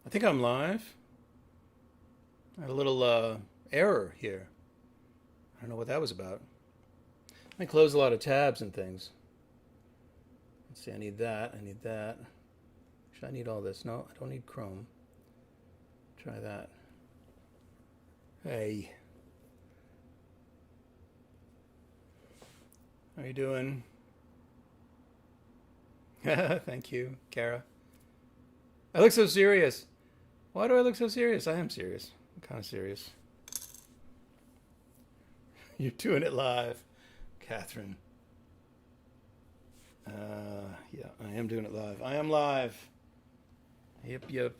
I think I'm live. I had a little error here. I don't know what that was about. I close a lot of tabs and things. Let's see, I need that. I need that. Should I need all this? No, I don't need Chrome. Try that. Hey. How you doing? Thank you, Kara. I look so serious. Why do I look so serious? I am serious. I'm kind of serious. You're doing it live, Catherine. Yeah, I am doing it live. I am live. Yep.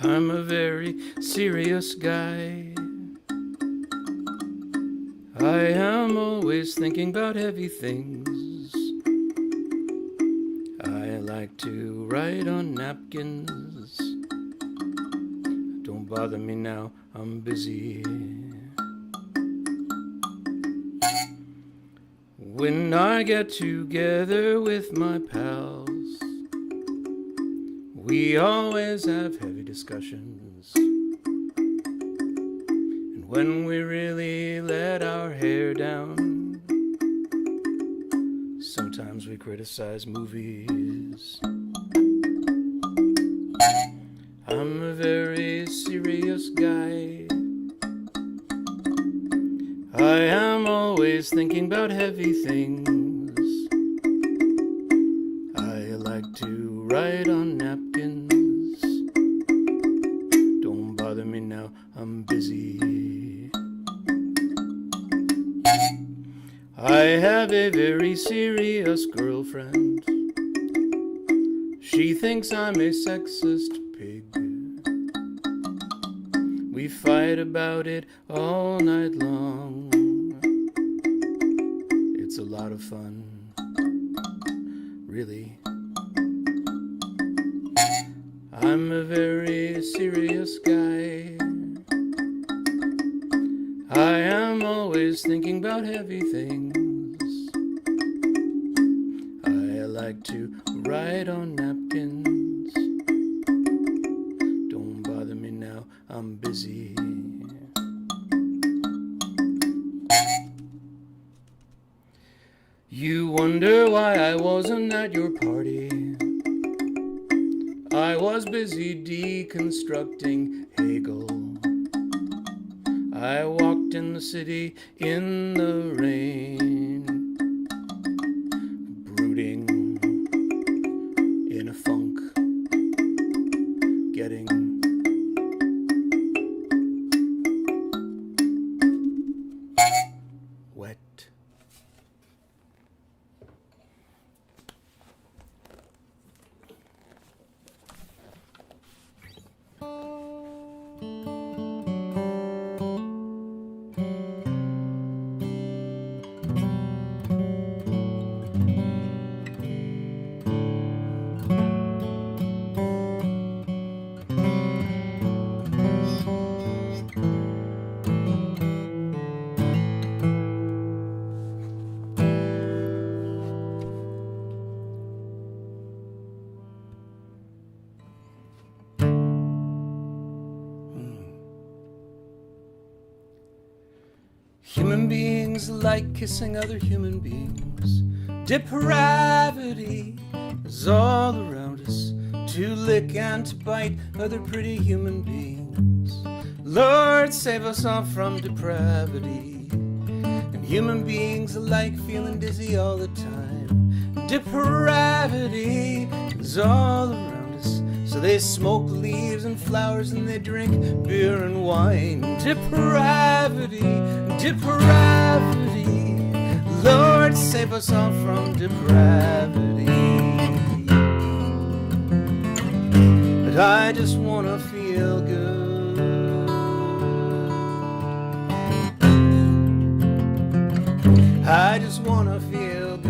I'm a very serious guy. I am always thinking about heavy things. I like to write on napkins. Don't bother me now, I'm busy. When I get together with my pals, we always have heavy discussions. And when we really let our hair down, sometimes we criticize movies. I'm a very serious guy. I am always thinking about heavy things. I like to write on napkins. Don't bother me now, I'm busy. I have a very serious girlfriend. She thinks I'm a sexist pig. We fight about it all night long. It's a lot of fun, really. I'm a very serious guy. I am always thinking about heavy things. I like to write on napkins. Don't bother me now, I'm busy. You wonder why I wasn't at your party. I was busy deconstructing Hegel. I walked in the city in the rain, brooding in a funk, getting wet. Human beings like kissing other human beings. Depravity is all around us, to lick and to bite other pretty human beings. Lord, save us all from depravity. And human beings alike feeling dizzy all the time. Depravity is all around us, so they smoke leaves and flowers and they drink beer and wine. Depravity. Lord, save us all from depravity. But I just wanna feel good. I just wanna feel good.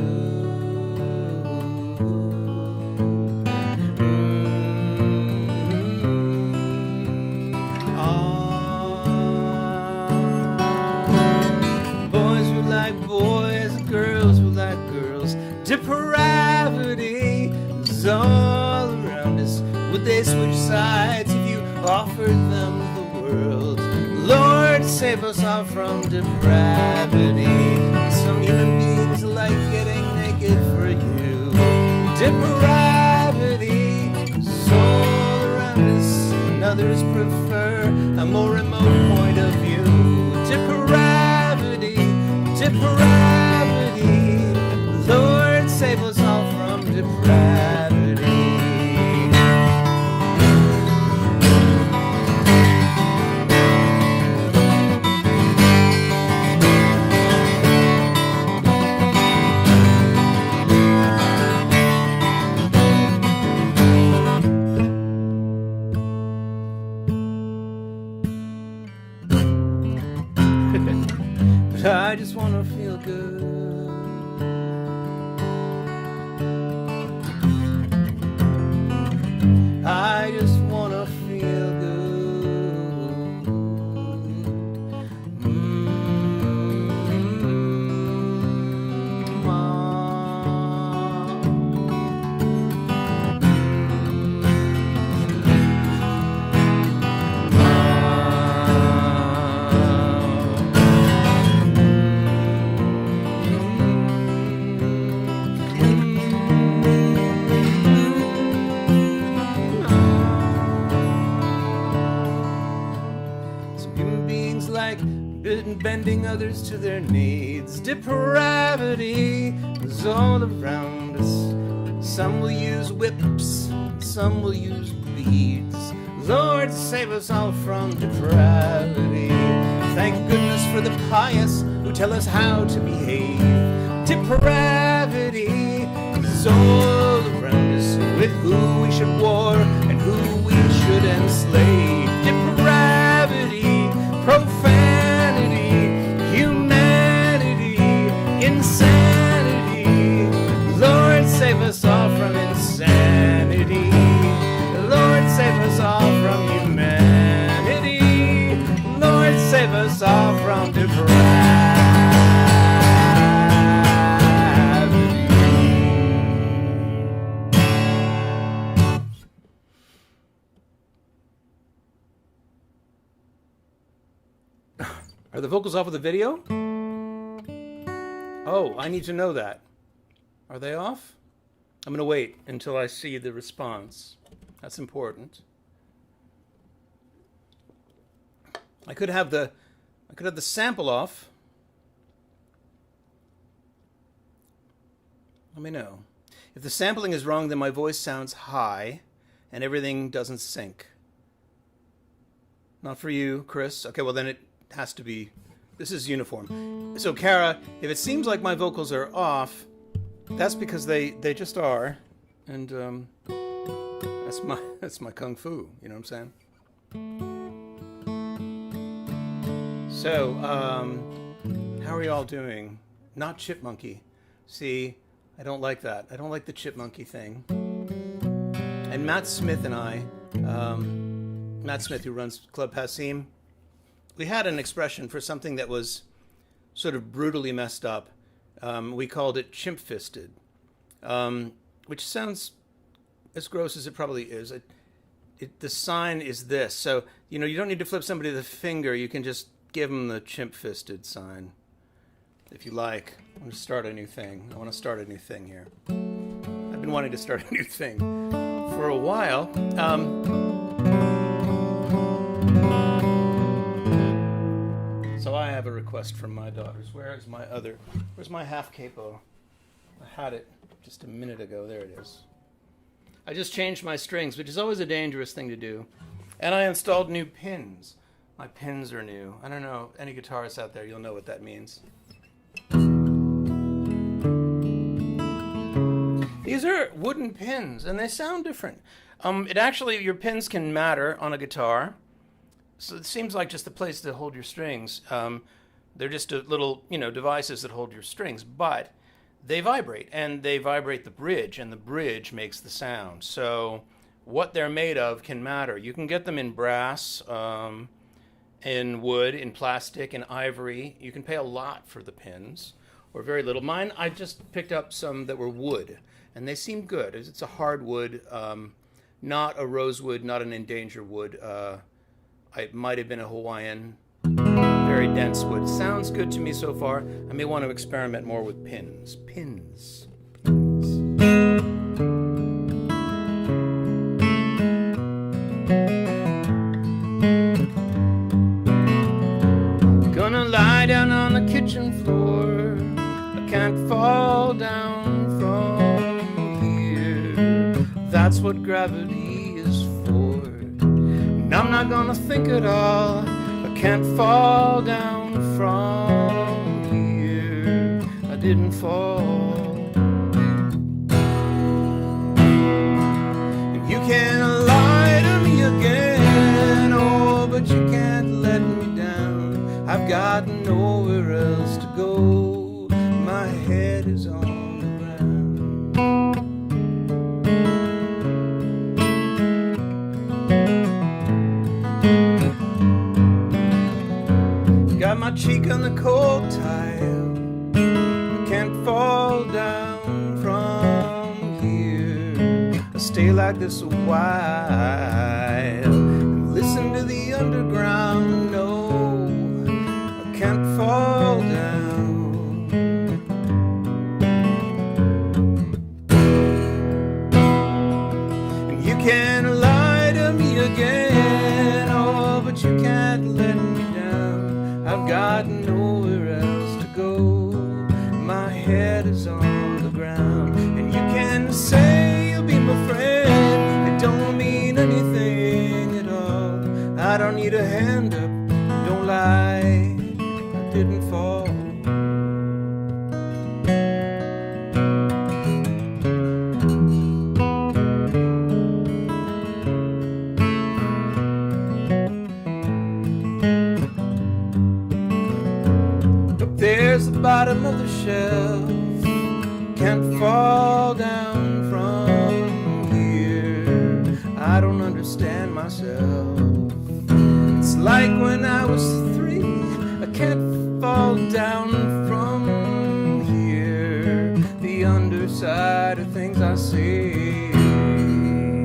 Boys were like boys, girls were like girls. Depravity is all around us. Would they switch sides if you offered them the world? Lord, save us all from depravity. Some human beings like getting naked for you. Depravity is all around us, and others prefer a more remote point of view. Depravity, depravity. Lord, save us all from depravity. But I just wanna feel good. I just wanna feel good. Bending others to their needs. Depravity is all around us. Some will use whips, some will use beads. Lord, save us all from depravity. Thank goodness for the pious who tell us how to behave. Depravity is all around us, with who we should war and who we should enslave. Depravity, profanity, humanity, insanity. Lord, save us all from insanity. Lord, save us all from humanity. Lord, save us all from depravity. Are the vocals off of the video? Oh, I need to know that. Are they off? I'm going to wait until I see the response. That's important. I could have the sample off. Let me know. If the sampling is wrong, then my voice sounds high and everything doesn't sync. Not for you, Chris. Okay, well then it has to be. This is uniform. So Kara, if it seems like my vocals are off, that's because they just are, and that's my kung fu. You know what I'm saying? So how are y'all doing? Not chipmunky. See, I don't like that. I don't like the chipmunky thing. And Matt Smith and I, Matt Smith, who runs Club Passim, we had an expression for something that was sort of brutally messed up. We called it chimp-fisted, which sounds as gross as it probably is. The sign is this. So, you know, you don't need to flip somebody the finger. You can just give them the chimp-fisted sign, if you like. I want to start a new thing. I want to start a new thing here. I've been wanting to start a new thing for a while. So I have a request from my daughters. Where's my half capo? I had it just a minute ago. There it is. I just changed my strings, which is always a dangerous thing to do. And I installed new pins. My pins are new. I don't know, any guitarists out there, you'll know what that means. These are wooden pins, and they sound different. Your pins can matter on a guitar. So it seems like just a place to hold your strings. They're just little, devices that hold your strings, but they vibrate, and they vibrate the bridge, and the bridge makes the sound. So what they're made of can matter. You can get them in brass, in wood, in plastic, in ivory. You can pay a lot for the pins, or very little. Mine, I just picked up some that were wood, and they seem good. It's a hardwood, not a rosewood, not an endangered wood. It might have been a Hawaiian, very dense wood. Sounds good to me so far. I may want to experiment more with pins. Pins. Gonna lie down on the kitchen floor. I can't fall down from here. That's what gravity is for. And I'm not gonna think at all. I can't fall down from here. I didn't fall. And you can lie to me again, oh, but you can't let me down. I've got nowhere else to go. My head is on the ground. Got my cheek on the cold tile. I can't fall down from here. I stay like this a while and listen to the underground. No, I can't fall down. And you can lie to me again, oh, but you can't let me down. I've got nowhere else to go. My head is on the ground. And you can say you'll be my friend. It don't mean anything at all. I don't need a hand up. Don't lie, I didn't fall. Up there's the bottom of the shelf. Can't fall down from here. I don't understand myself. It's like when I was 3. I can't fall down from here. The underside of things I see.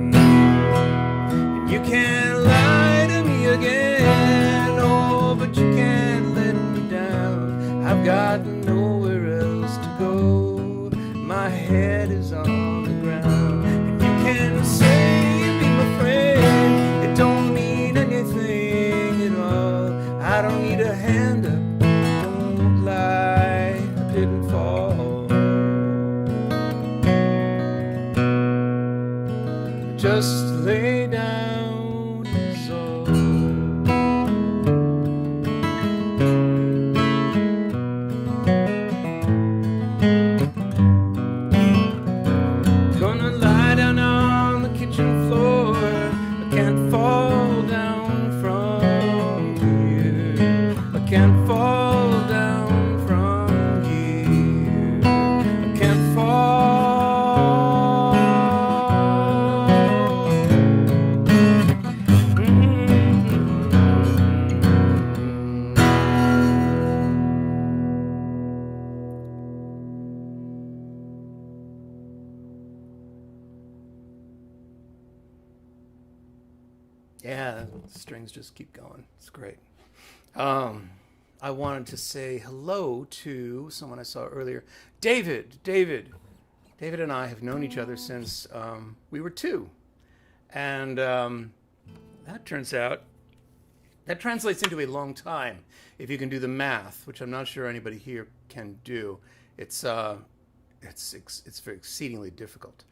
And you can't lie to me again, oh, but you can't let me down. I've got nowhere else to go. My head is on the ground. And you can say you'll be my friend. It don't mean anything at all. I don't need a hand up. Don't lie, I didn't fall. Just lay down is all. Gonna lie down on the kitchen floor. I can't fall down from here. I can't fall down from here. I can't fall. Yeah, the strings just keep going. It's great. I wanted to say hello to someone I saw earlier. David and I have known each other since we were 2. And that translates into a long time if you can do the math, which I'm not sure anybody here can do. It's very exceedingly difficult.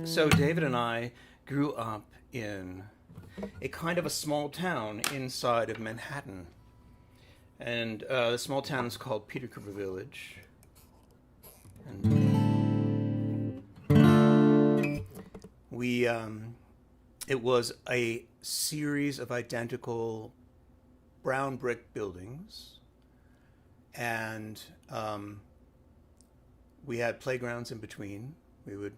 So David and I grew up in a kind of a small town inside of Manhattan. And the small town is called Peter Cooper Village. And We it was a series of identical brown brick buildings, and we had playgrounds in between. We would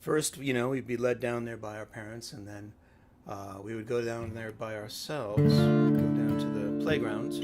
first, we'd be led down there by our parents, and then we would go down there by ourselves, go down to the playgrounds.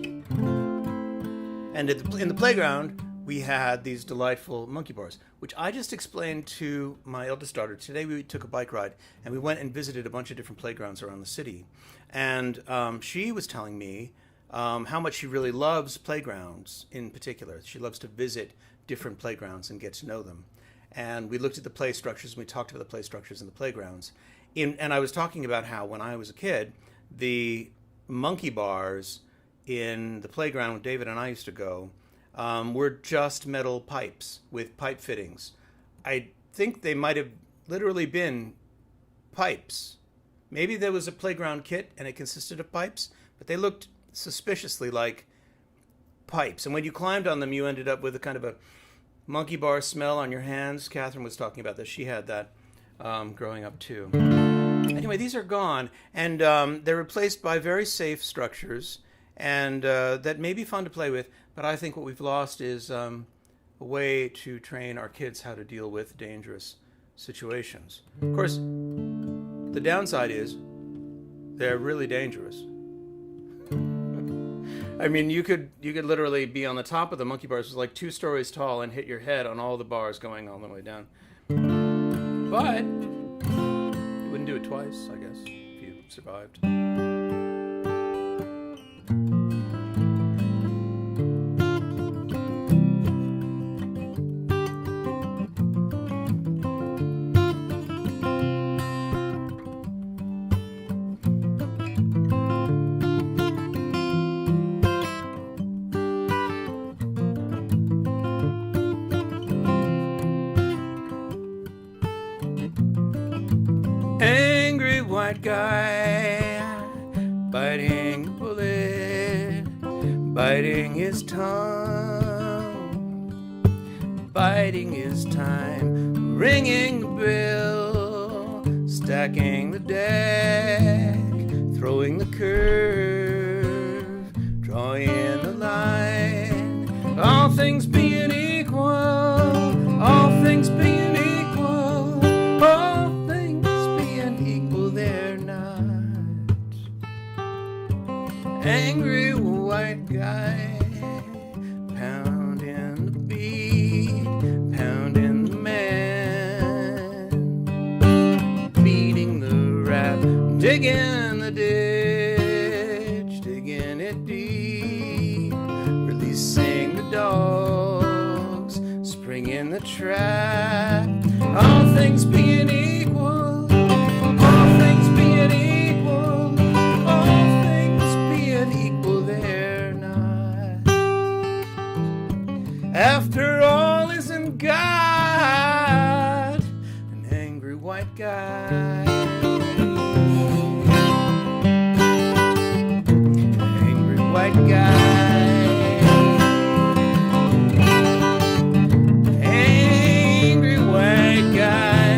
And in the playground, we had these delightful monkey bars, which I just explained to my eldest daughter. Today we took a bike ride, and we went and visited a bunch of different playgrounds around the city. And she was telling me how much she really loves playgrounds in particular. She loves to visit different playgrounds and get to know them. And we looked at the play structures, and we talked about the play structures in the playgrounds. And I was talking about how when I was a kid, the monkey bars in the playground when David and I used to go were just metal pipes with pipe fittings. I think they might have literally been pipes. Maybe there was a playground kit and it consisted of pipes, but they looked suspiciously like pipes. And when you climbed on them, you ended up with a kind of a monkey bar smell on your hands. Catherine was talking about this. She had that growing up too. Anyway, these are gone, and they're replaced by very safe structures, and that may be fun to play with, but I think what we've lost is a way to train our kids how to deal with dangerous situations. Of course, the downside is they're really dangerous. I mean, you could literally be on the top of the monkey bars, like 2 stories tall, and hit your head on all the bars going all the way down. But you wouldn't do it twice, I guess, if you survived. Angry white guy, biting a bullet, biting his tongue, biding his time, ringing the bell, stacking the deck, throwing the curve, drawing the line. All things being equal, all things being equal, all they're not. Angry white guy, pounding the beat, pounding the man, beating the rap, digging the ditch, digging it deep, releasing the dogs, springing the trap. All things being equal, after all isn't God, an angry white guy. Angry white guy. Angry white guy.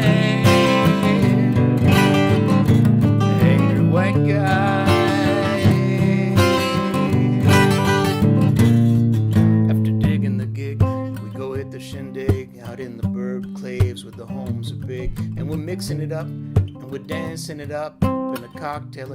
Angry white guy. Shindig out in the bird claves where the homes are big, and we're mixing it up and we're dancing it up in a cocktail.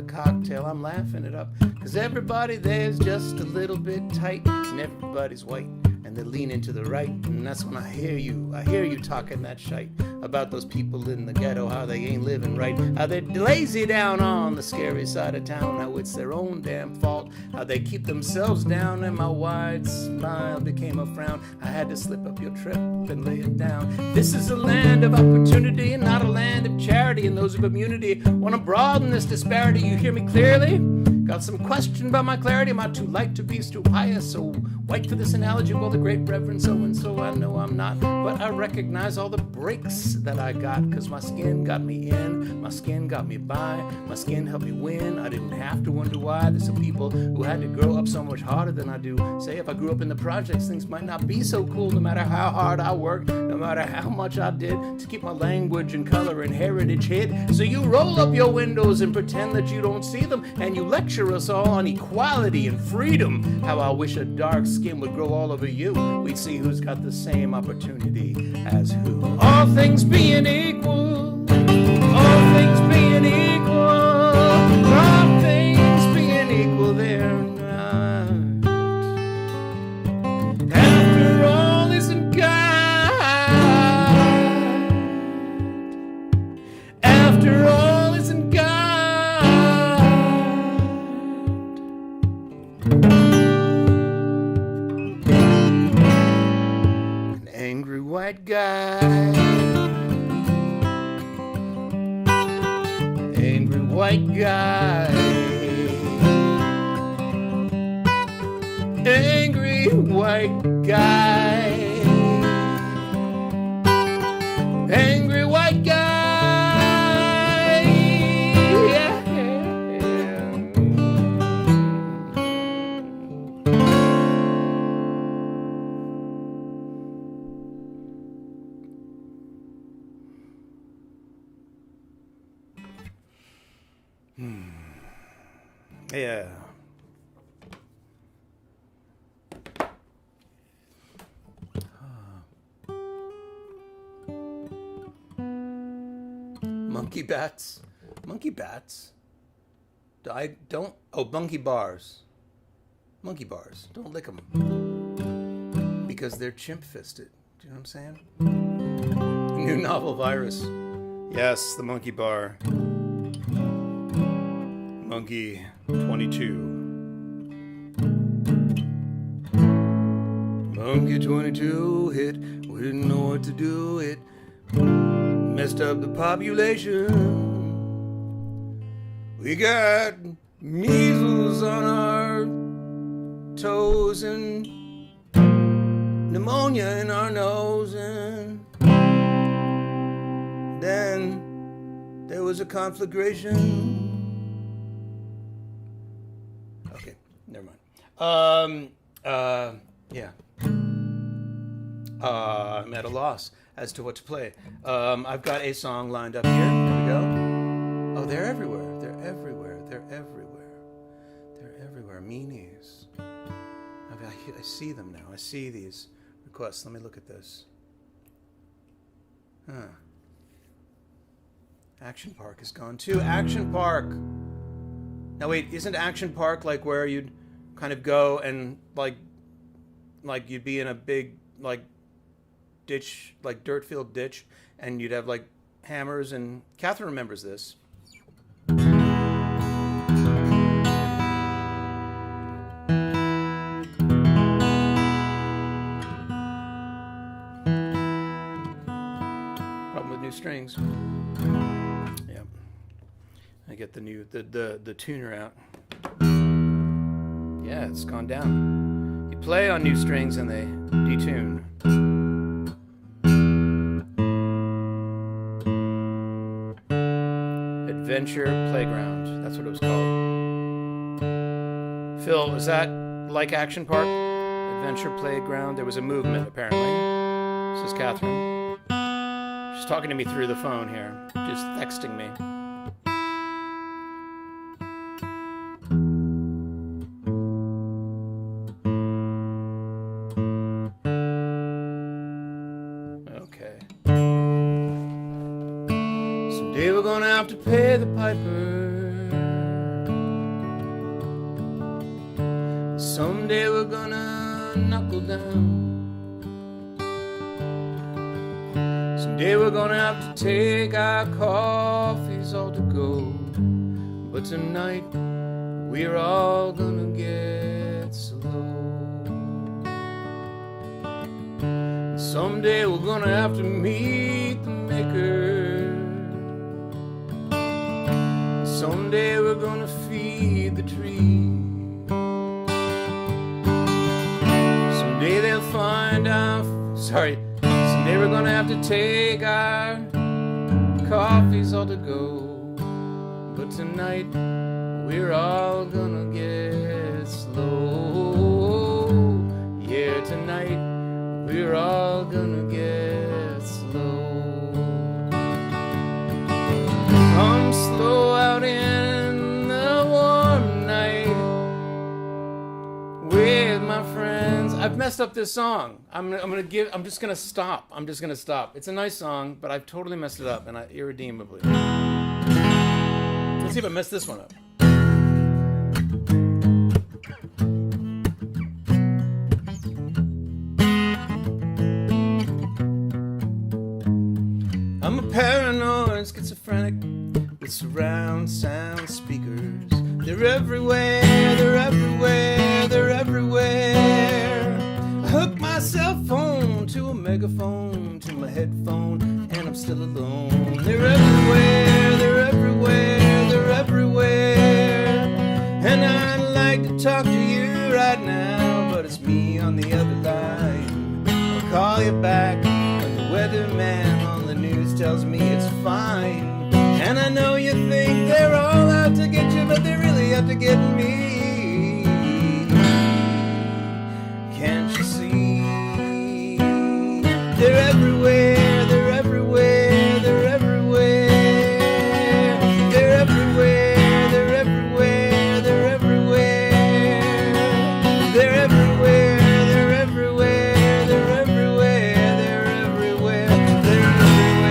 I'm laughing it up because everybody there's just a little bit tight and everybody's white and they're leaning to the right, and that's when I hear you talking that shite about those people in the ghetto, how they ain't living right, how they're lazy down on the scary side of town, how it's their own damn fault, how they keep themselves down, and my wide smile became a frown. I had to slip up your trip and lay it down. This is a land of opportunity and not a land of charity, and those of immunity want to broaden this disparity. You hear me clearly? Got some question about my clarity. Am I too light to be too pious? So white for this analogy? Well, the great Reverend so-and-so, I know I'm not. But I recognize all the breaks that I got, because my skin got me in, my skin got me by, my skin helped me win. I didn't have to wonder why. There's some people who had to grow up so much harder than I do. Say if I grew up in the projects, things might not be so cool, no matter how hard I worked, no matter how much I did to keep my language and color and heritage hid. So you roll up your windows and pretend that you don't see them, and you lecture us all on equality and freedom. How I wish a dark skin would grow all over you. We'd see who's got the same opportunity as who. All things being equal, all things being equal, all things being equal, they're not. After all isn't God, after all isn't God. An angry white guy, angry white guy, angry white guy, angry white guy. Yeah. Yeah. Monkey bats. Monkey bats. Don't. Oh, monkey bars. Monkey bars. Don't lick them. Because they're chimp-fisted. Do you know what I'm saying? New novel virus. Yes, the monkey bar. Monkey 22. Monkey 22 hit. We didn't know what to do. It messed up the population. We got measles on our toes and pneumonia in our nose, and then there was a conflagration. Okay, never mind. Yeah. I'm at a loss as to what to play. I've got a song lined up here. Here we go. Oh, they're everywhere. They're everywhere. They're everywhere. They're everywhere. Meanies. I see them now. I see these requests. Let me look at this. Action Park is gone too. Action Park. Now wait, isn't Action Park like where you'd kind of go and like you'd be in a big like ditch, like dirt filled ditch, and you'd have like hammers, and Catherine remembers this. Problem with new strings. Yeah. I get the new the tuner out. Yeah, it's gone down. You play on new strings and they detune. Adventure Playground. That's what it was called. Phil, was that like Action Park? Adventure Playground. There was a movement, apparently. This is Catherine. She's talking to me through the phone here. Just texting me. Okay. Someday we're gonna have to pay the piper. Someday we're gonna knuckle down. Someday we're gonna have to take our coffees all to go. But tonight we're all gonna get slow. Someday we're gonna have to meet the maker. Someday we're gonna feel beneath the tree. Someday they'll find out. Someday we're gonna have to take our coffees all to go. But tonight we're all gonna get slow. Yeah, tonight we're all gonna get slow. Come slow out in the warm night with my friends. I've messed up this song. I'm just gonna stop. It's a nice song, but I've totally messed it up, and irredeemably. Let's see if I messed this one up. I'm a paranoid schizophrenic with surround sound speakers. They're everywhere, they're everywhere, they're everywhere. I hook my cell phone to a megaphone, to my headphone, and I'm still alone. They're everywhere, they're everywhere, they're everywhere. And I'd like to talk to you right now, but it's me on the other line. I'll call you back when the weatherman on the news tells me it's fine. And I know you think they're all out to get you, but they're really out to get me. Can't you see? They're everywhere, they're everywhere, they're everywhere. They're everywhere, they're everywhere, they're everywhere. They're everywhere, they're everywhere, they're everywhere, they're everywhere, they're everywhere.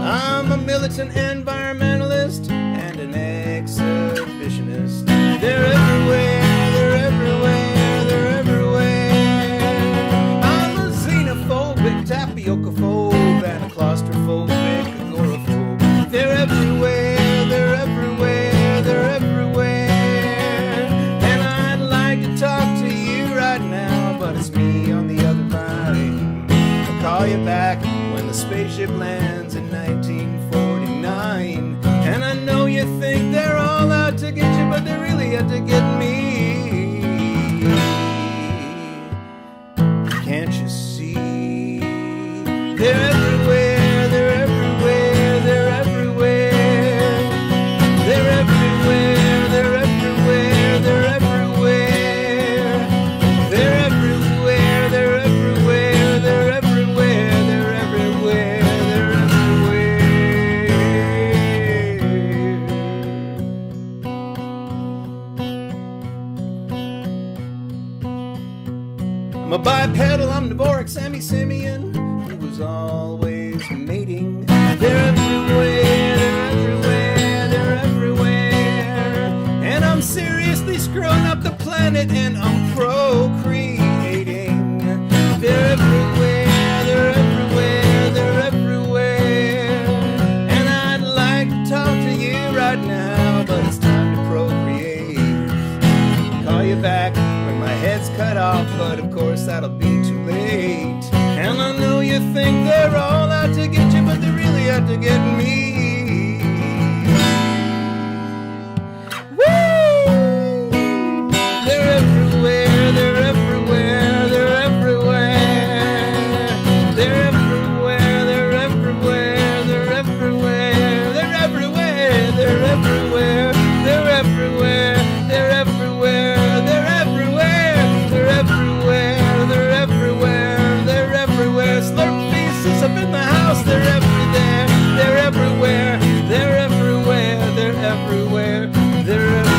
I'm a militant environmentalist and an exhibitionist. They're everywhere, they're everywhere, they're everywhere. I'm a xenophobic tapioca-phobe and a claustrophobic agoraphobe. They're everywhere, they're everywhere, they're everywhere. And I'd like to talk to you right now, but it's me on the other line. I'll call you back when the spaceship lands in 1949. And I know you think they're all out to get you, but they're really out to get me. Can't you see? They're everywhere, they're everywhere, they're everywhere. They're everywhere, they're everywhere, they're everywhere. They're everywhere, they're everywhere, they're everywhere, they're everywhere, they're everywhere. I'm a bipedal, omnivoric Sammy-Simeon who was always mating. They're everywhere, they're everywhere, they're everywhere. And I'm seriously screwing up the planet and I'm procreating. They're everywhere, they're everywhere, they're everywhere. And I'd like to talk to you right now, but it's time to procreate. Call you back when my head's cut off, but of course that'll be too late. And I know you think they're all out to get you, but they're really out to get me. Woo! They're everywhere, they're everywhere, they're everywhere. They're everywhere, they're everywhere, they're everywhere. They're everywhere, they're everywhere, they're everywhere, they're everywhere, they're everywhere, they're everywhere, they're everywhere, they're everywhere. Slurp pieces up in the house, they're everywhere, they're everywhere, they're everywhere, they're everywhere, they're everywhere.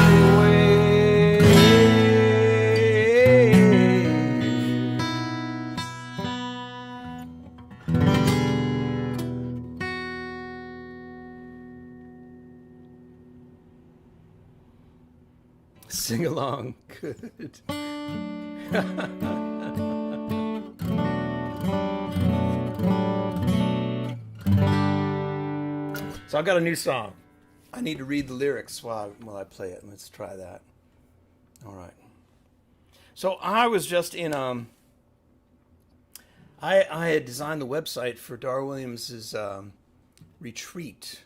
Sing along. Good. So I've got a new song. I need to read the lyrics while I play it. Let's try that. All right. So I was just in I had designed the website for Dar Williams's retreat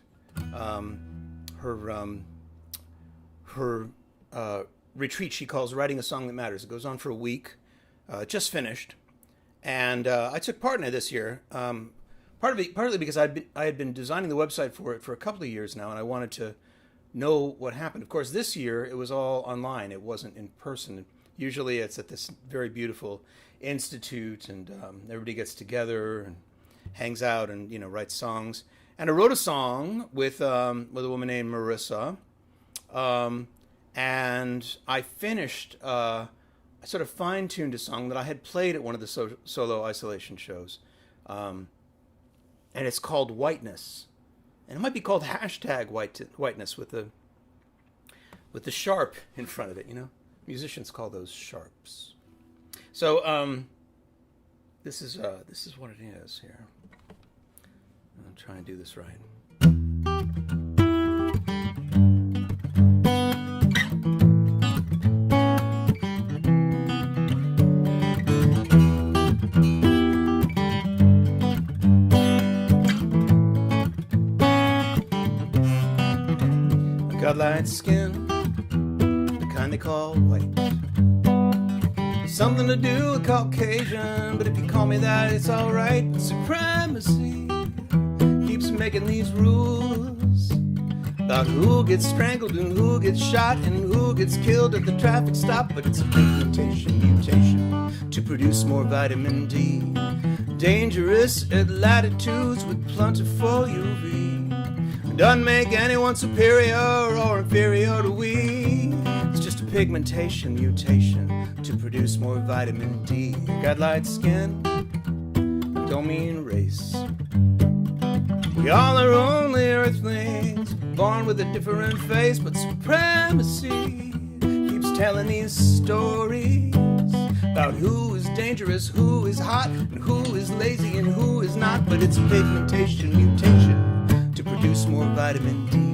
her retreat she calls Writing a Song That Matters. It goes on for a week. Just finished, and I took part in it this year. Partly because I had been designing the website for it for a couple of years now, and I wanted to know what happened. Of course, this year it was all online. It wasn't in person. Usually, it's at this very beautiful institute, and everybody gets together and hangs out and writes songs. And I wrote a song with a woman named Marissa, and I finished. I sort of fine-tuned a song that I had played at one of the solo isolation shows, and it's called Whiteness, and it might be called #Whiteness with the sharp in front of it. Musicians call those sharps. So this is what it is here. I'll try and do this right. I got light skin, the kind they call white. Something to do with Caucasian, but if you call me that, it's alright. Supremacy keeps making these rules about who gets strangled and who gets shot and who gets killed at the traffic stop. But it's a pigmentation mutation to produce more vitamin D. Dangerous at latitudes with plentiful UV. Doesn't make anyone superior or inferior to we. It's just a pigmentation mutation to produce more vitamin D. Got light skin, don't mean race. We all are only earthlings, born with a different face. But supremacy keeps telling these stories about who is dangerous, who is hot, and who is lazy and who is not. But it's a pigmentation mutation to produce more vitamin D.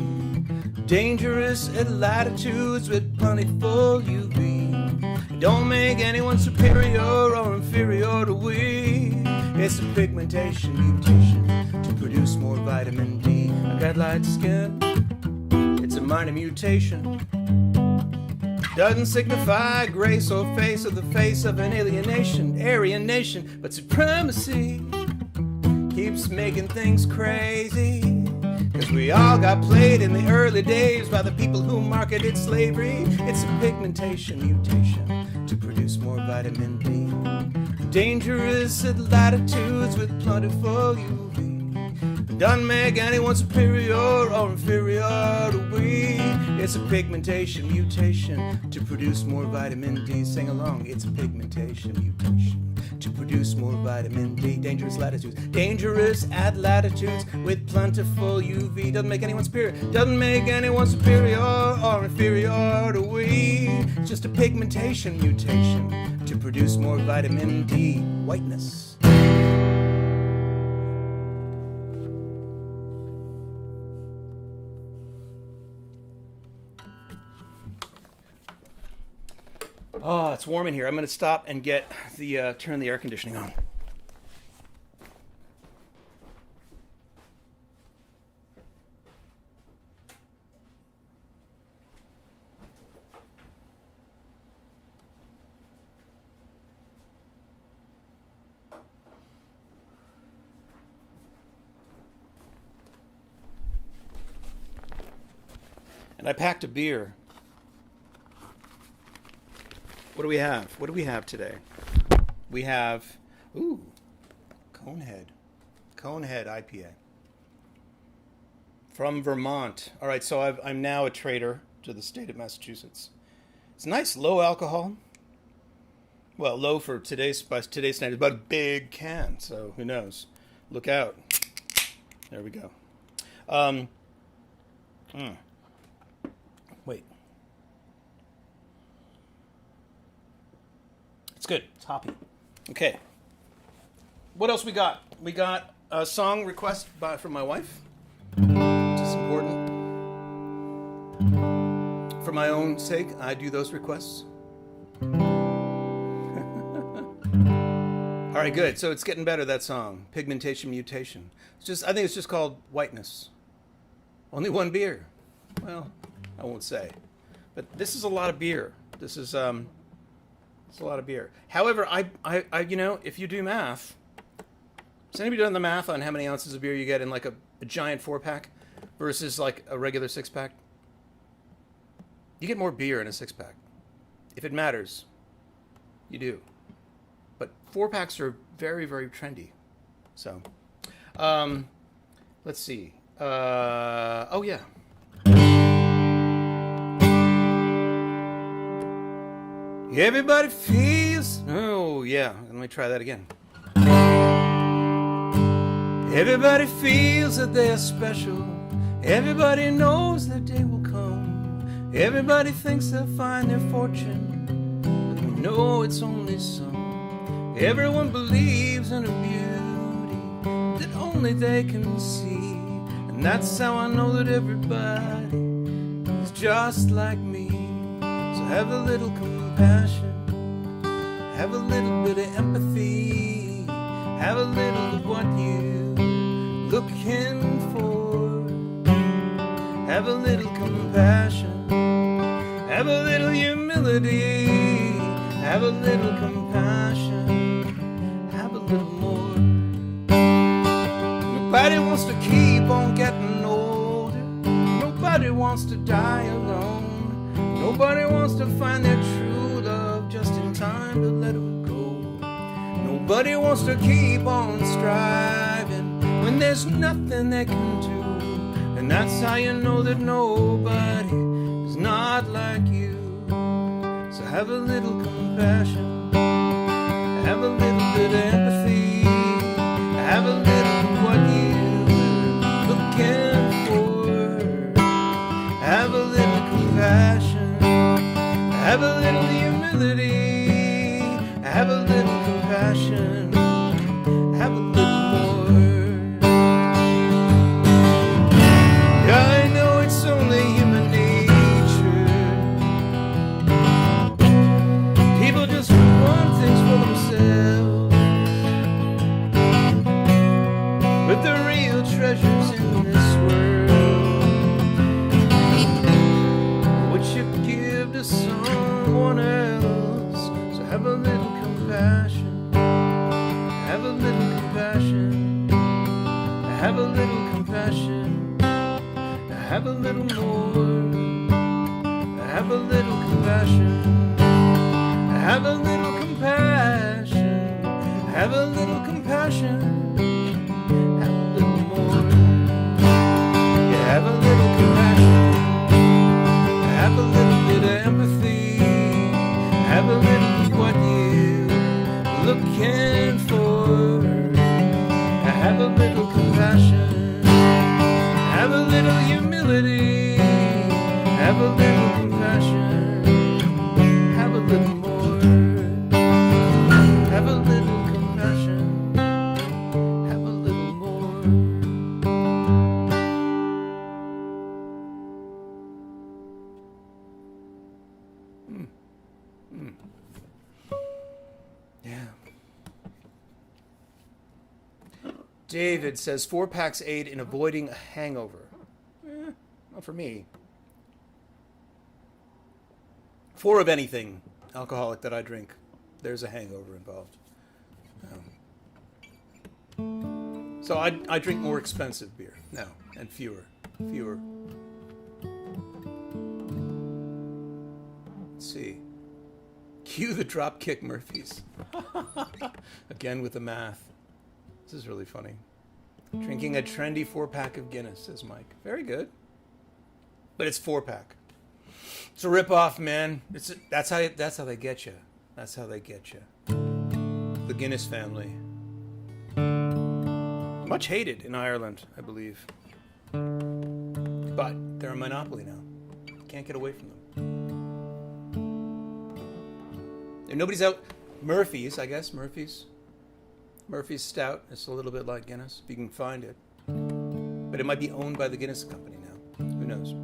Dangerous at latitudes with plentiful UV. Don't make anyone superior or inferior to we. It's a pigmentation mutation to produce more vitamin D. I got light skin, it's a minor mutation. Doesn't signify grace or face or the face of an alienation, Aryan nation. But supremacy keeps making things crazy. Cause we all got played in the early days by the people who marketed slavery. It's a pigmentation mutation to produce more vitamin D. Dangerous at latitudes with plentiful UV. Doesn't make anyone superior or inferior to we. It's a pigmentation mutation to produce more vitamin D. Sing along, it's a pigmentation mutation to produce more vitamin D. Dangerous at latitudes with plentiful UV. Doesn't make anyone superior, doesn't make anyone superior or inferior to we. It's just a pigmentation mutation to produce more vitamin D. Whiteness. Oh, it's warm in here. I'm going to stop and get turn the air conditioning on. And I packed a beer. What do we have? What do we have today? We have, Conehead IPA from Vermont. All right, so I'm now a traitor to the state of Massachusetts. It's nice, low alcohol. Well, low for today's standards, but a big can. So who knows? Look out! There we go. Wait. It's good. It's hoppy. Okay. What else we got? We got a song request from my wife. It's important. For my own sake, I do those requests. All right, good. So it's getting better, that song. Pigmentation Mutation. I think it's just called Whiteness. Only one beer. Well, I won't say. But this is a lot of beer. This is it's a lot of beer. However, I if you do math, has anybody done the math on how many ounces of beer you get in like a giant 4-pack versus like a regular 6-pack? You get more beer in a 6-pack. If it matters, you do. But 4-packs are very, very trendy. So, let's see. Oh yeah. Everybody feels. Oh yeah. Let me try that again. Everybody feels that they are special. Everybody knows that day will come. Everybody thinks they'll find their fortune, but we know it's only some. Everyone believes in a beauty that only they can see, and that's how I know that everybody is just like me. So have a little compassion, have a little bit of empathy, have a little of what you looking for. Have a little compassion, have a little humility, have a little compassion, have a little more. Nobody wants to keep on getting older. Nobody wants to die alone. Nobody wants to find their true love just in time to let it go. Nobody wants to keep on striving when there's nothing they can do. And that's how you know that nobody is not like you. So have a little compassion, have a little bit of empathy, have a little of what you're looking for. Have a little compassion, have a little humility, have a little compassion, have a little more. I know it's only human nature. People just want things for themselves, but the real treasures in this world, what you give to someone else. So have a little compassion, have a little compassion, have a little compassion. Have a little more, have a little compassion, have a little compassion, have a little compassion, have a little more. Yeah, have a little compassion, have a little bit of empathy, have a little of what you're looking for. Have a little compassion, have a little humility, have a little compassion, have a little more. Have a little compassion, have a little more. Yeah. David says 4-packs aid in avoiding a hangover. Not for me. 4 of anything alcoholic that I drink, there's a hangover involved. So I drink more expensive beer now, and fewer. Let's see. Cue the Dropkick Murphys. Again with the math. This is really funny. Drinking a trendy 4-pack of Guinness, says Mike. Very good. But it's 4-pack. It's a rip-off, man. That's how they get you. That's how they get you. The Guinness family. Much hated in Ireland, I believe. But they're a monopoly now. Can't get away from them. And nobody's out. Murphy's, I guess. Murphy's Stout. It's a little bit like Guinness, if you can find it. But it might be owned by the Guinness company now. Who knows?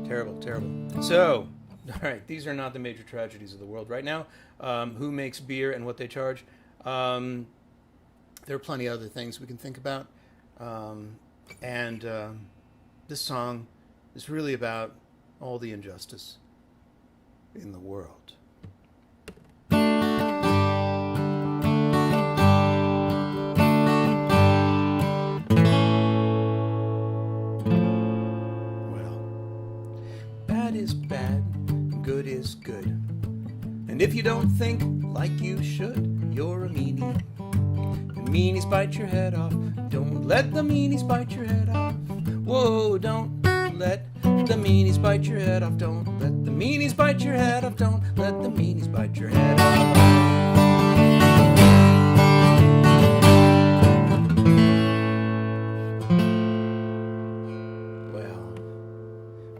Terrible, terrible. So, all right, these are not the major tragedies of the world right now. Who makes beer and what they charge? There are plenty of other things we can think about. this song is really about all the injustice in the world. Bad is bad, good is good. And if you don't think like you should, you're a meanie. And meanies bite your head off. Don't let the meanies bite your head off. Whoa, don't let the meanies bite your head off. Don't let the meanies bite your head off. Don't let the meanies bite your head off.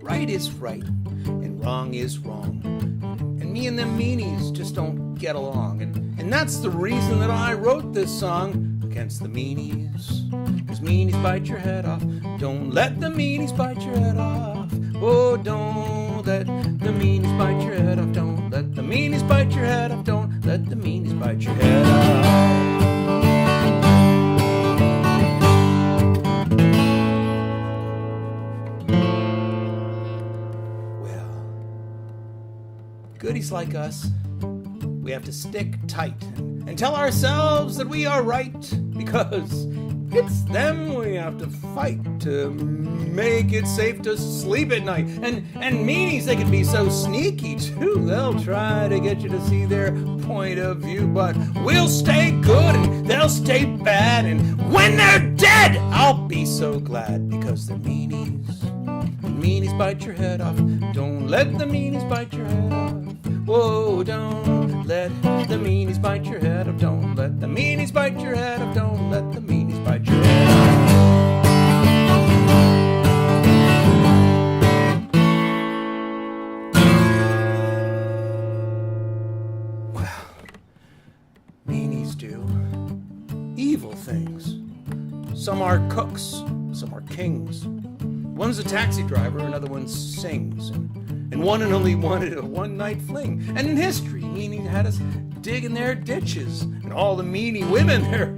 Right is right, and wrong is wrong. And me and them meanies just don't get along. And that's the reason that I wrote this song against the meanies. Cause meanies bite your head off. Don't let the meanies bite your head off. Oh, don't let the meanies bite your head off. Don't let the meanies bite your head off. Don't let the meanies bite your head off. Goodies like us, we have to stick tight and tell ourselves that we are right, because it's them we have to fight to make it safe to sleep at night. And meanies, they can be so sneaky too. They'll try to get you to see their point of view, but we'll stay good and they'll stay bad. And when they're dead, I'll be so glad, because they're meanies. And meanies bite your head off. Don't let the meanies bite your head off. Whoa, don't let the meanies bite your head off. Don't let the meanies bite your head off. Don't let the meanies bite your head off. Well, meanies do evil things. Some are cooks, some are kings. One's a taxi driver, another one sings. And one and only wanted a one-night fling. And in history, meanies had us digging their ditches. And all the meanie women, they're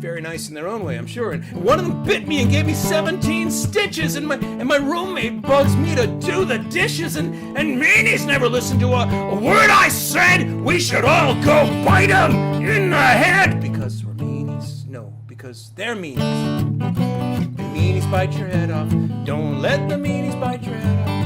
very nice in their own way, I'm sure. And one of them bit me and gave me 17 stitches. And my roommate bugs me to do the dishes. And meanies never listened to a word I said. We should all go bite them in the head. Because we're meanies? No, because they're meanies. And meanies bite your head off. Don't let the meanies bite your head off.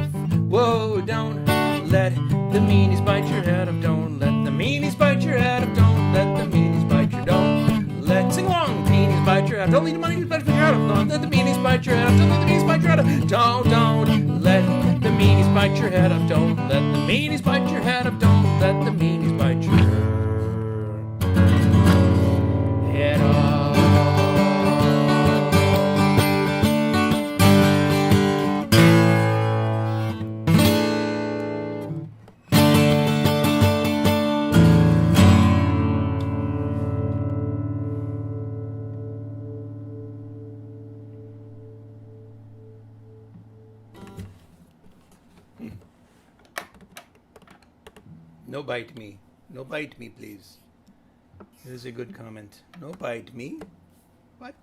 Whoa, don't let the meanies bite your head off. Don't let the meanies bite your head off. Don't let the meanies bite your, don't let, sing along, meanies bite your head off. Don't let the meanies bite your head off. Don't let the meanies bite your head off. Don't let the meanies bite your head off. Don't let the meanies bite your head off. Don't let the meanies bite your head off. Don't let the meanies bite your head off. No bite me. No bite me, please. This is a good comment. No bite me. What?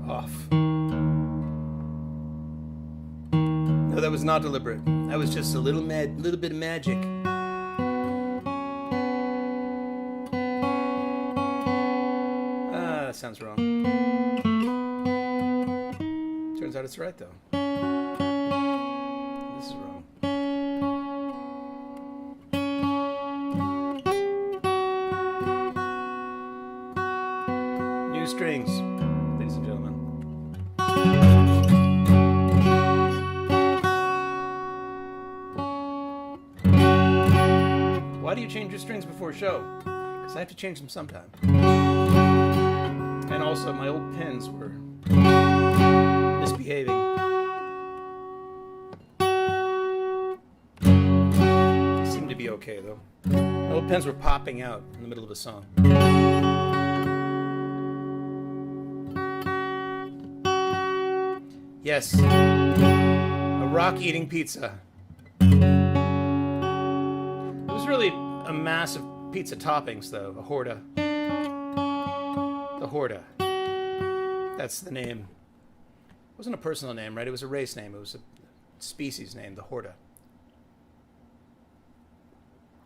Off. No, that was not deliberate. That was just a little bit of magic. That sounds wrong. Turns out it's right, though. This is wrong. New strings, ladies and gentlemen. Why do you change your strings before a show? Because I have to change them sometime. And also, my old pens were misbehaving. They seem to be okay, though. My old pens were popping out in the middle of a song. Yes, a rock-eating pizza. really a massive pizza toppings, though. A Horta. The Horta. That's the name. It wasn't a personal name, right? It was a race name. It was a species name, the Horta.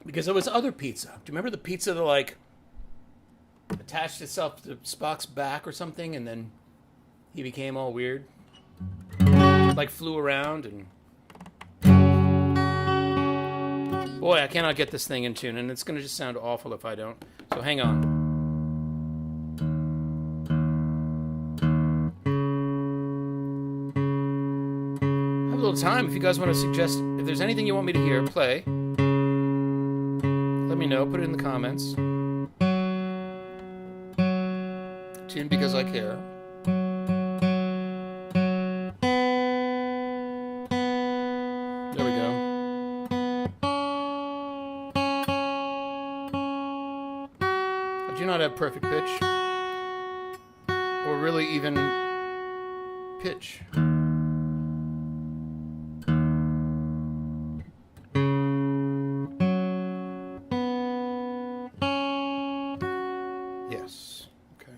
Because there was other pizza. Do you remember the pizza that, like, attached itself to Spock's back or something, and then he became all weird? Like, flew around and... Boy, I cannot get this thing in tune, and it's going to just sound awful if I don't. So hang on. I have a little time if you guys want to suggest, if there's anything you want me to hear, play. Let me know, put it in the comments. Tune because I care. There we go. I do not have perfect pitch. Or really even pitch. Yes. Okay.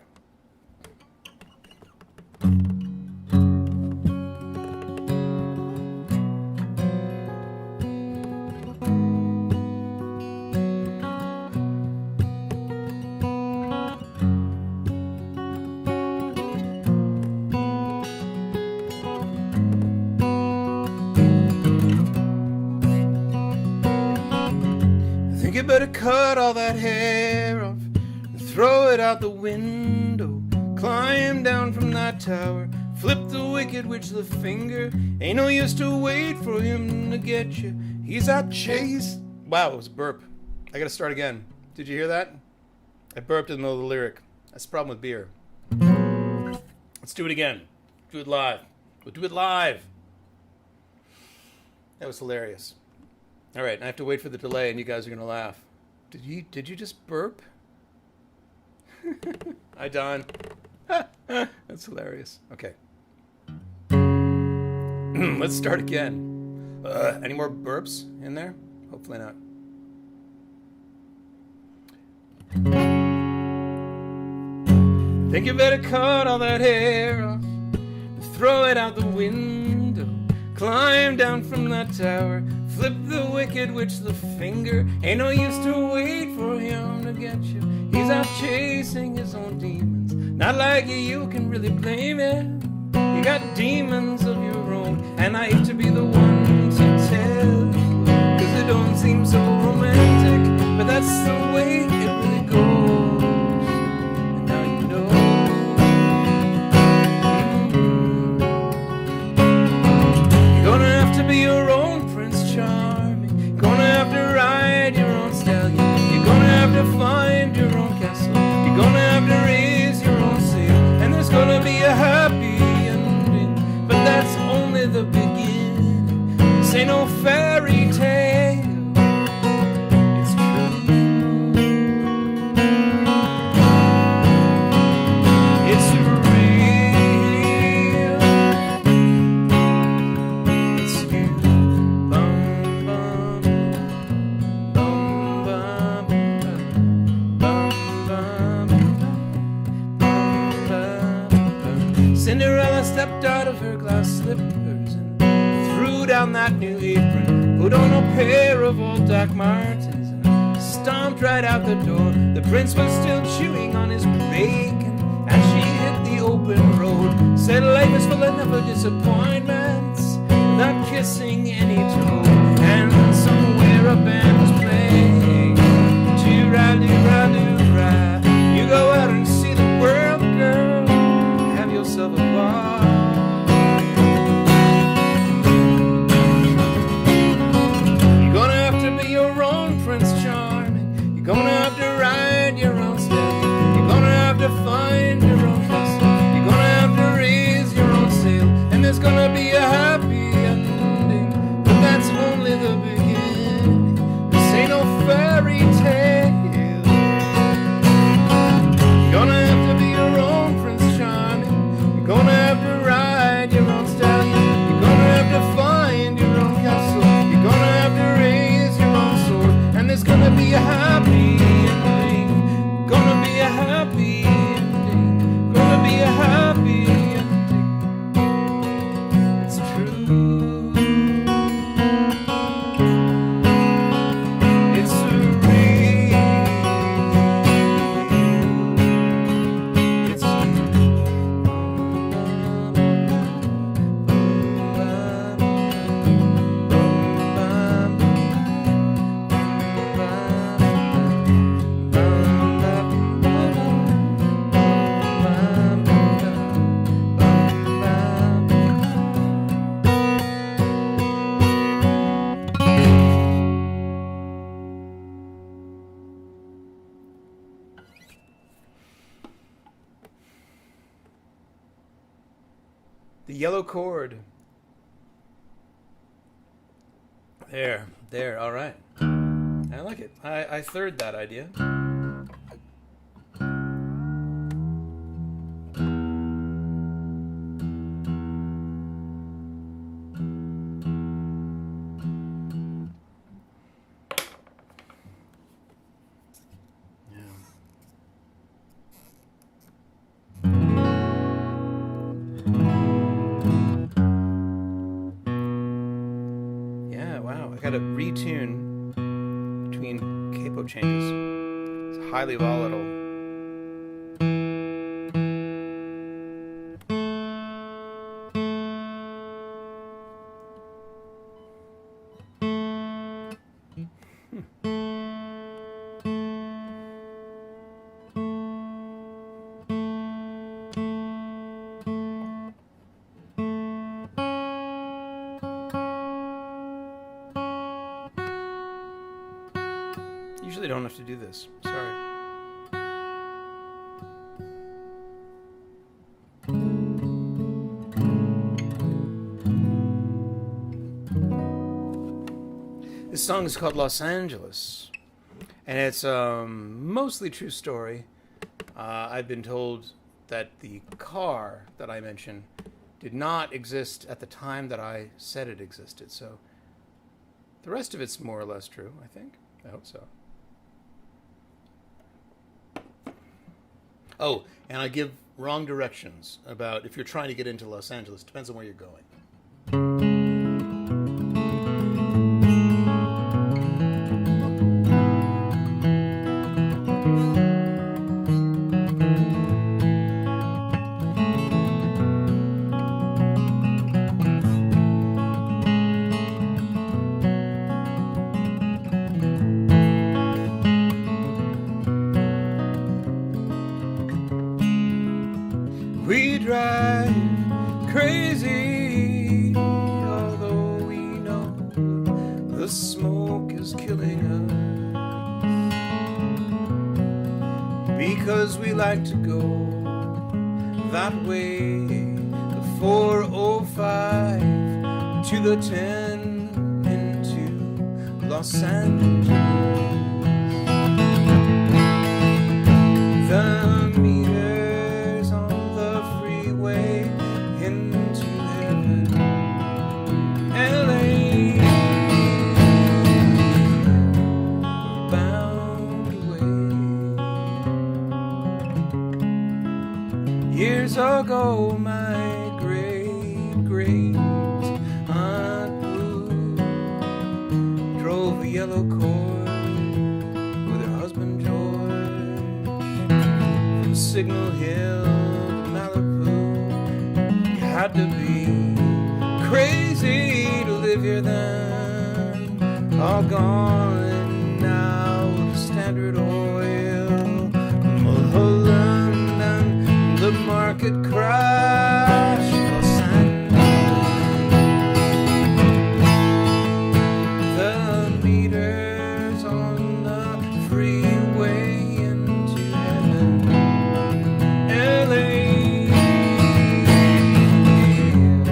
I think you better cut all that hair off. Throw it out the window, climb down from that tower, flip the wicked witch the finger. Ain't no use to wait for him to get you. He's out chase. Wow, it was a burp. I gotta start again. Did you hear that? I burped in the middle of the lyric. That's the problem with beer. Let's do it again. Do it live. We'll do it live. That was hilarious. All right, I have to wait for the delay, and you guys are gonna laugh. Did you just burp? Hi, Don. That's hilarious. Okay. Let's start again. Any more burps in there? Hopefully not. Think you better cut all that hair off, throw it out the window, climb down from that tower, flip the wicked witch the finger. Ain't no use to wait for him to get you. He's out chasing his own demons. Not like you can really blame him. You got demons of your own, and I hate to be the one to tell you, 'cause it don't seem so romantic, but that's the way it really goes. And now you know. You're gonna have to be your own Prince Charming. You're gonna have to ride your own stallion. You're gonna have to find your own castle. You're gonna have to raise your own sail. And there's gonna be a happy ending, but that's only the beginning. This ain't no fairy tale. It's true. It's real. It's you. Bum, bum, bum, bum, bum, bum, bum. Cinderella stepped out of her glass slippers and threw down that new apron, put on a pair of old Doc Martens and stomped right out the door. The prince was still chewing on his bacon as she hit the open road. Said life is full of never disappointments, not kissing any toad. And somewhere a band was playing, choo-ra-doo-ra-doo-ra. You go out and see the world, girl, have yourself a ball. You're gonna have to be your own Prince Charming. You're gonna have to ride your own stallion. You're gonna have to find your own castle. You're gonna have to raise your own sail. And there's gonna be a happy ending, but that's only The yellow cord. There, all right. I like it. I third that idea. I gotta retune between capo changes. It's highly volatile. Usually don't have to do this. Sorry. This song is called Los Angeles, and it's mostly true story. I've been told that the car that I mentioned did not exist at the time that I said it existed, so the rest of it's more or less true, I think. I hope so. Oh, and I give wrong directions about if you're trying to get into Los Angeles. Depends on where you're going. We drive crazy, although we know the smoke is killing us, because we like to go that way, the 405 to the 10 into Los Angeles. The meters on the freeway into heaven, LA, we're bound away. Years ago, my great Aunt Blue drove a yellow cord with her husband George from Signal Hill to Malibu. You had to be crazy to live here then. All gone now with Standard Oil, Mulholland and the market crash. Los Angeles, the meters on the freeway into heaven, LA, we're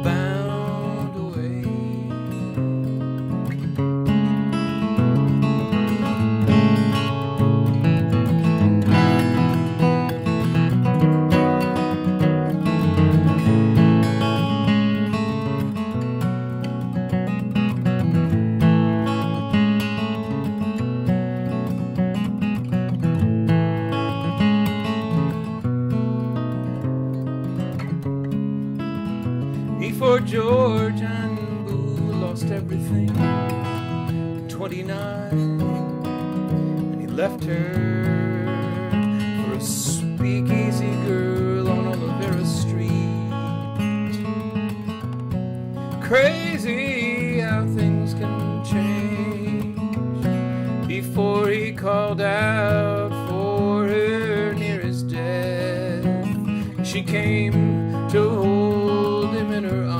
bound away. Before George and Boo lost everything, 29, and he left her for a speakeasy girl on Olivera Street. Crazy how things can change. Before he called out for her near his death, she came to hold him in her arms.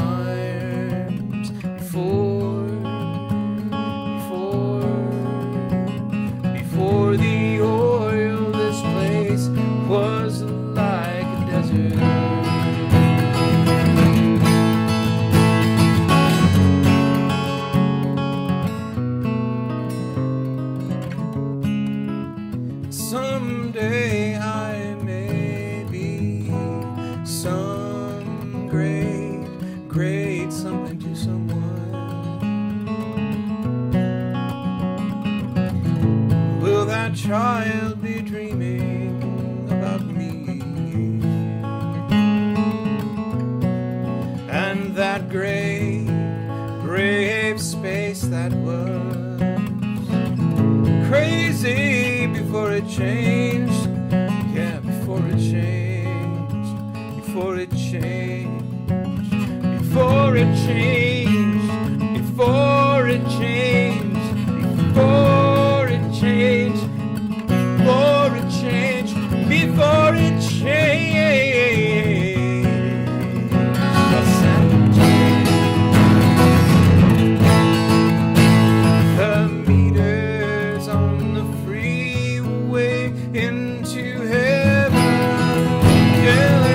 Before the oil, this place was like a desert. it changed. Yeah, before it changed. Before it changed. Before it changed. Before it changed. Before it changed. Before it changed. Before it changed. The meters on the freeway into heaven. Yeah.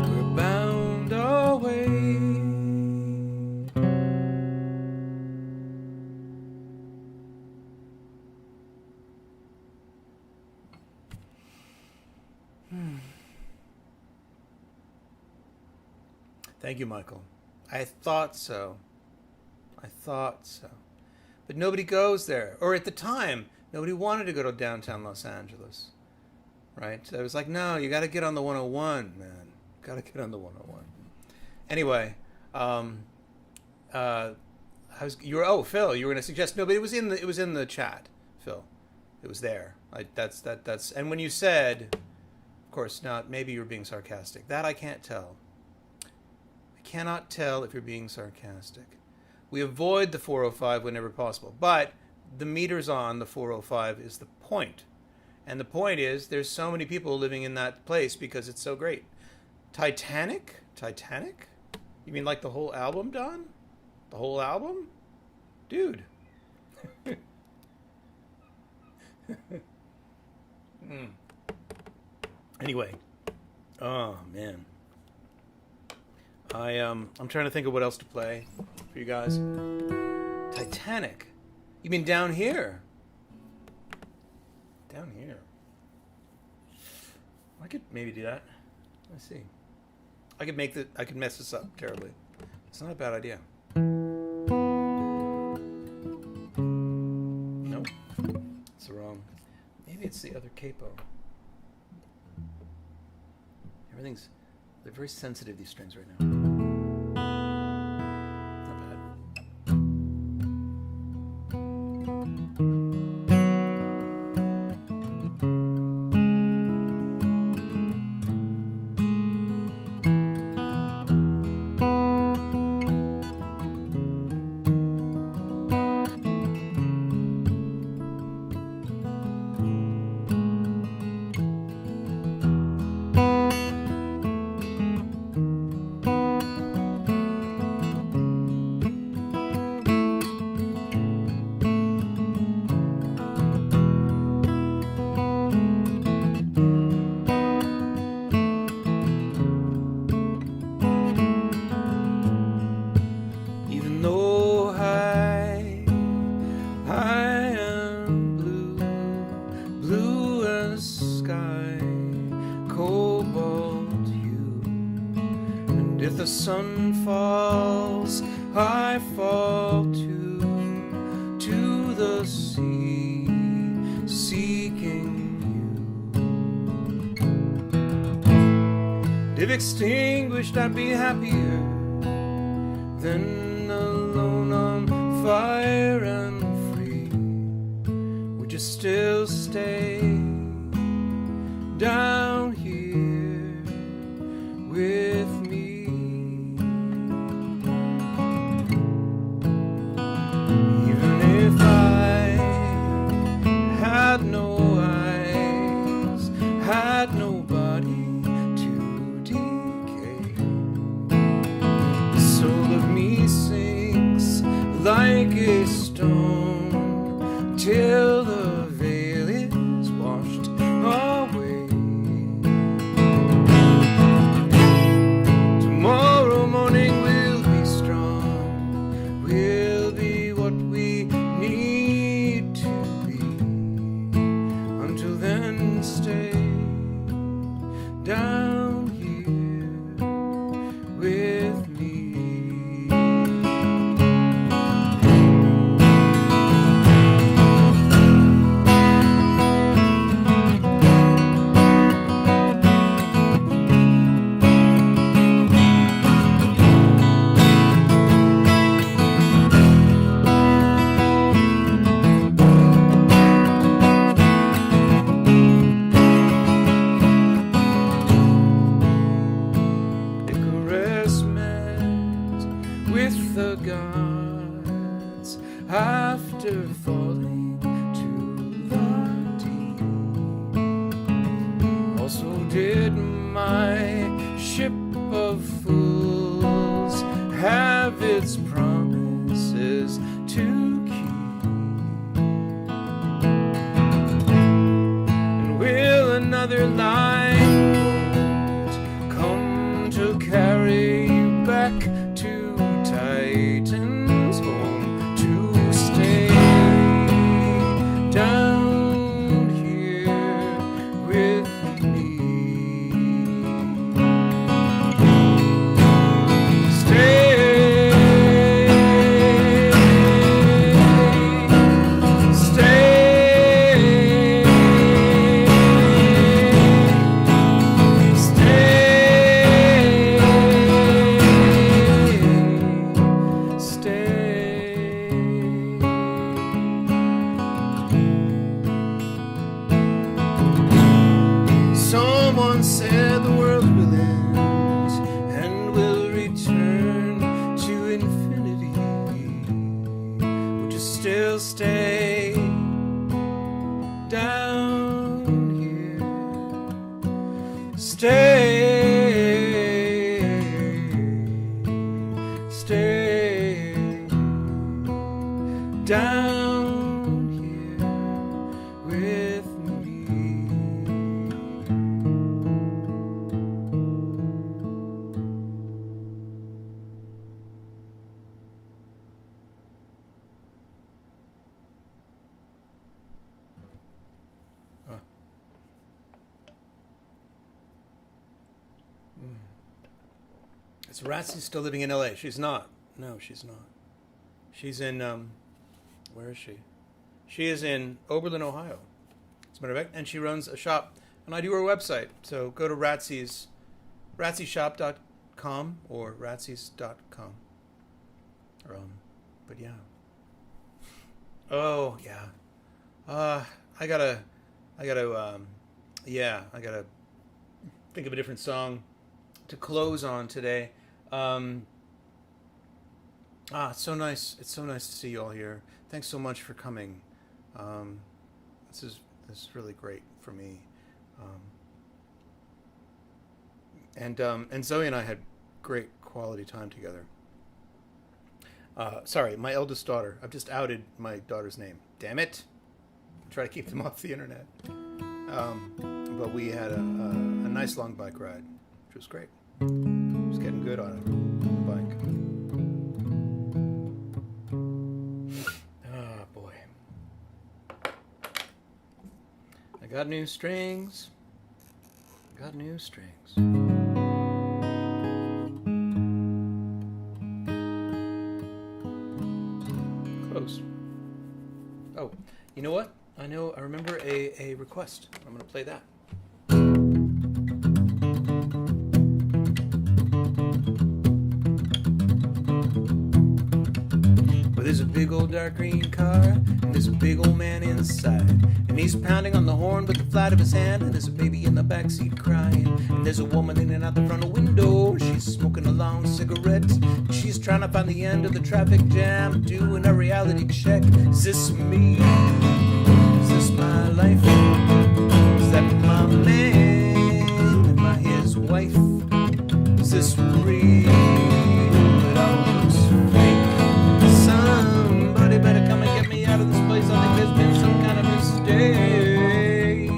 We're bound away. Thank you, Michael. I thought so. I thought so. But nobody goes there. Or at the time, nobody wanted to go to downtown Los Angeles. Right? So I was like, no, you got to get on the 101, man. Got to get on the 101. Anyway, Phil, you were going to suggest, no, but it was in the chat, Phil. It was there. That's and when you said, of course, not, maybe you were being sarcastic. That I can't tell. Cannot tell if you're being sarcastic. We avoid the 405 whenever possible, but the meters on the 405 is the point. And the point is there's so many people living in that place because it's so great. Titanic? You mean like the whole album, Don? The whole album? Dude. Anyway. Oh, man. I'm trying to think of what else to play for you guys. Titanic. You mean down here? Down here. I could maybe do that. Let's see. I could mess this up terribly. It's not a bad idea. Nope. It's wrong. Maybe it's the other capo. They're very sensitive, these strings right now. Not bad. Sun falls, I fall to the sea, seeking you. If extinguished, I'd be happier than alone on fire and free. Would you still stay down here with me? No eyes, had nobody to decay. The soul of me sinks like a stone till the veil is washed away. Tomorrow morning we'll be strong, we'll be what we need to be. Until then, stay down here with me. did my ship of fools have its promises to keep? And will another lifeboat come to carry you back to Titan's home, to stay down here with me? Someone said the world will end and will return to infinity. Would you still stay down here? Stay down here with me. Is Ratsy still living in LA? She's not. No, she's not. She's in, where is she? She is in Oberlin, Ohio. As a matter of fact, and she runs a shop, and I do her website. So go to ratsyshop.com or ratsys.com. But yeah. Oh yeah. I gotta think of a different song to close on today. It's so nice. It's so nice to see you all here. Thanks so much for coming. This is really great for me. And Zoe and I had great quality time together. Sorry, my eldest daughter. I've just outed my daughter's name. Damn it! Try to keep them off the internet. But we had a nice long bike ride, which was great. Just getting good on it, the bike. Ah, boy. I got new strings. Got new strings. Close. Oh, you know what? I remember a request. I'm going to play that. Well, there's a big old dark green car, and there's a big old man inside, and he's pounding on the horn with the flat of his hand, and there's a baby in the backseat crying, and there's a woman in and out the front window. She's smoking a long cigarette, and she's trying to find the end of the traffic jam, doing a reality check. Is this me? Is this my life? Is that my man? Am I his wife? Is this real? It all looks fake. Somebody better come and get me out of this place. I think there's been some kind of mistake.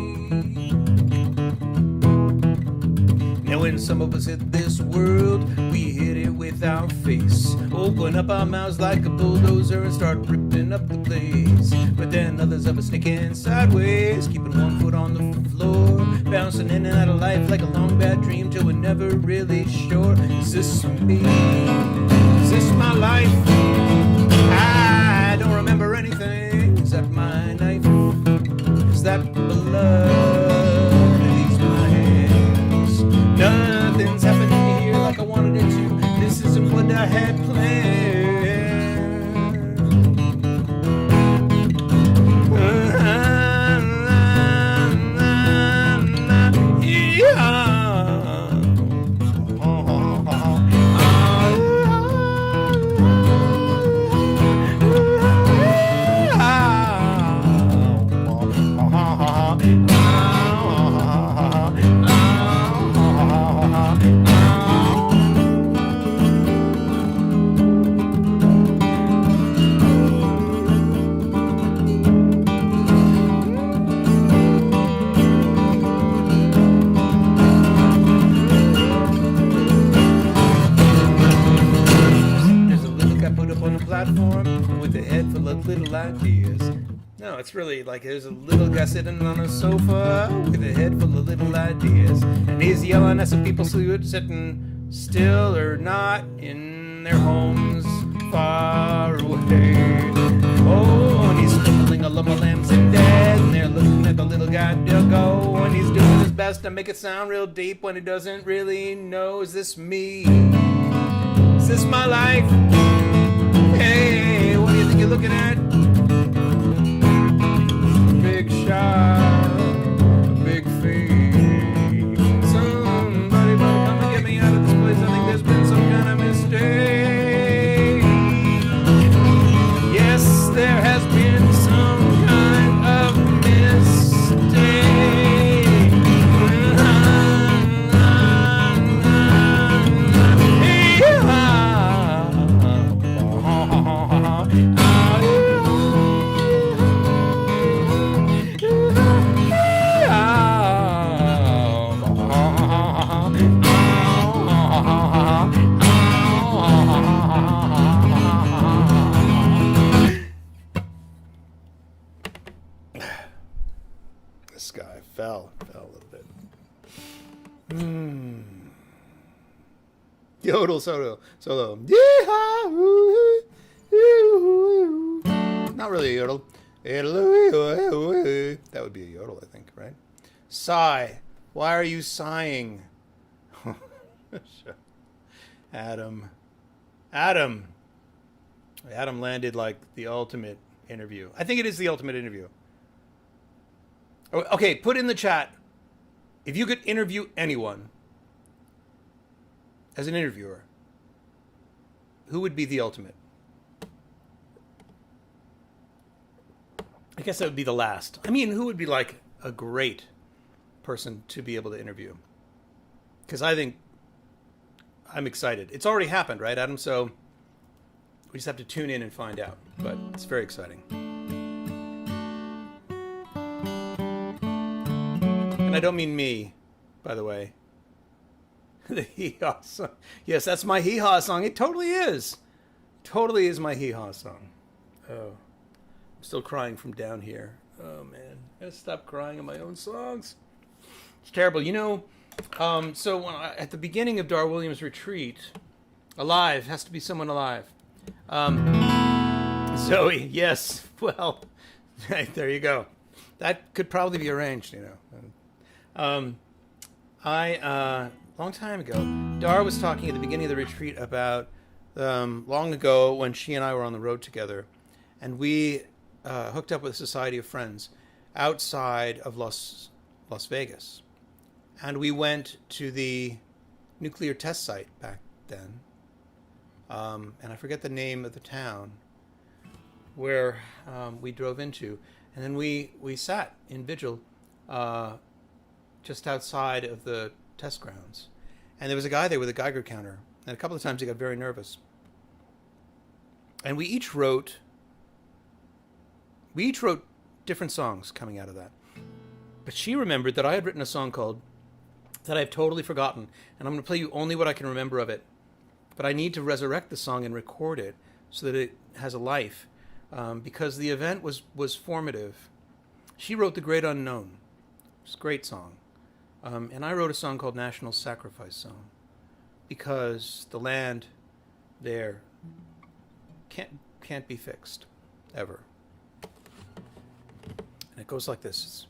Now when some of us hit this world, we hit it with our face. Open up our mouths like a bulldozer and start ripping up the place. But then others of us sneaking sideways, keeping one foot on the floor, bouncing in and out of life like a long bad dream till we're never really sure. Is this me? Is this my life? I don't remember anything. Is that my knife? Is that blood that leaves my hands? Nothing's happening here like I wanted it to. This isn't what I had planned. of little ideas. No, it's really like there's a little guy sitting on a sofa with a head full of little ideas. And he's yelling at some people sitting still or not in their homes far away. Oh, and he's scribbling a lumber lambs and dead. And they're looking at the little guy go. And he's doing his best to make it sound real deep when he doesn't really know. Is this me? Is this my life? Hey, what do you think you're looking at? Big shot, a big fake. Somebody better come and get me out of this place. I think there's been some kind of mistake. Yes, there has been some kind of mistake. This guy fell a little bit. Yodel solo. Not really a yodel. That would be a yodel, I think, right? Sigh. Why are you sighing? Adam landed like the ultimate interview. I think it is the ultimate interview. Okay, put in the chat, if you could interview anyone as an interviewer, who would be the ultimate? I guess that would be the last. I mean, who would be like a great person to be able to interview? Because I think I'm excited. It's already happened, right, Adam? So we just have to tune in and find out. But it's very exciting. And I don't mean me, by the way. The hee-haw song. Yes, that's my hee-haw song. It totally is. Totally is my hee-haw song. Oh. I'm still crying from down here. Oh, man. I gotta stop crying at my own songs. It's terrible. You know, so when at the beginning of Dar Williams' retreat, alive, has to be someone alive. Zoe, yes. Well, there you go. That could probably be arranged, you know. Long time ago, Dar was talking at the beginning of the retreat about long ago when she and I were on the road together, and we hooked up with a society of friends outside of Las Vegas, and we went to the nuclear test site back then, and I forget the name of the town where we drove into, and then we sat in vigil just outside of the test grounds. And there was a guy there with a Geiger counter. And a couple of times he got very nervous. And we each wrote different songs coming out of that. But she remembered that I had written a song called, that I've totally forgotten. And I'm going to play you only what I can remember of it. But I need to resurrect the song and record it so that it has a life. Because the event was formative. She wrote The Great Unknown. It's a great song. And I wrote a song called National Sacrifice Song, because the land there can't be fixed, ever. And it goes like this.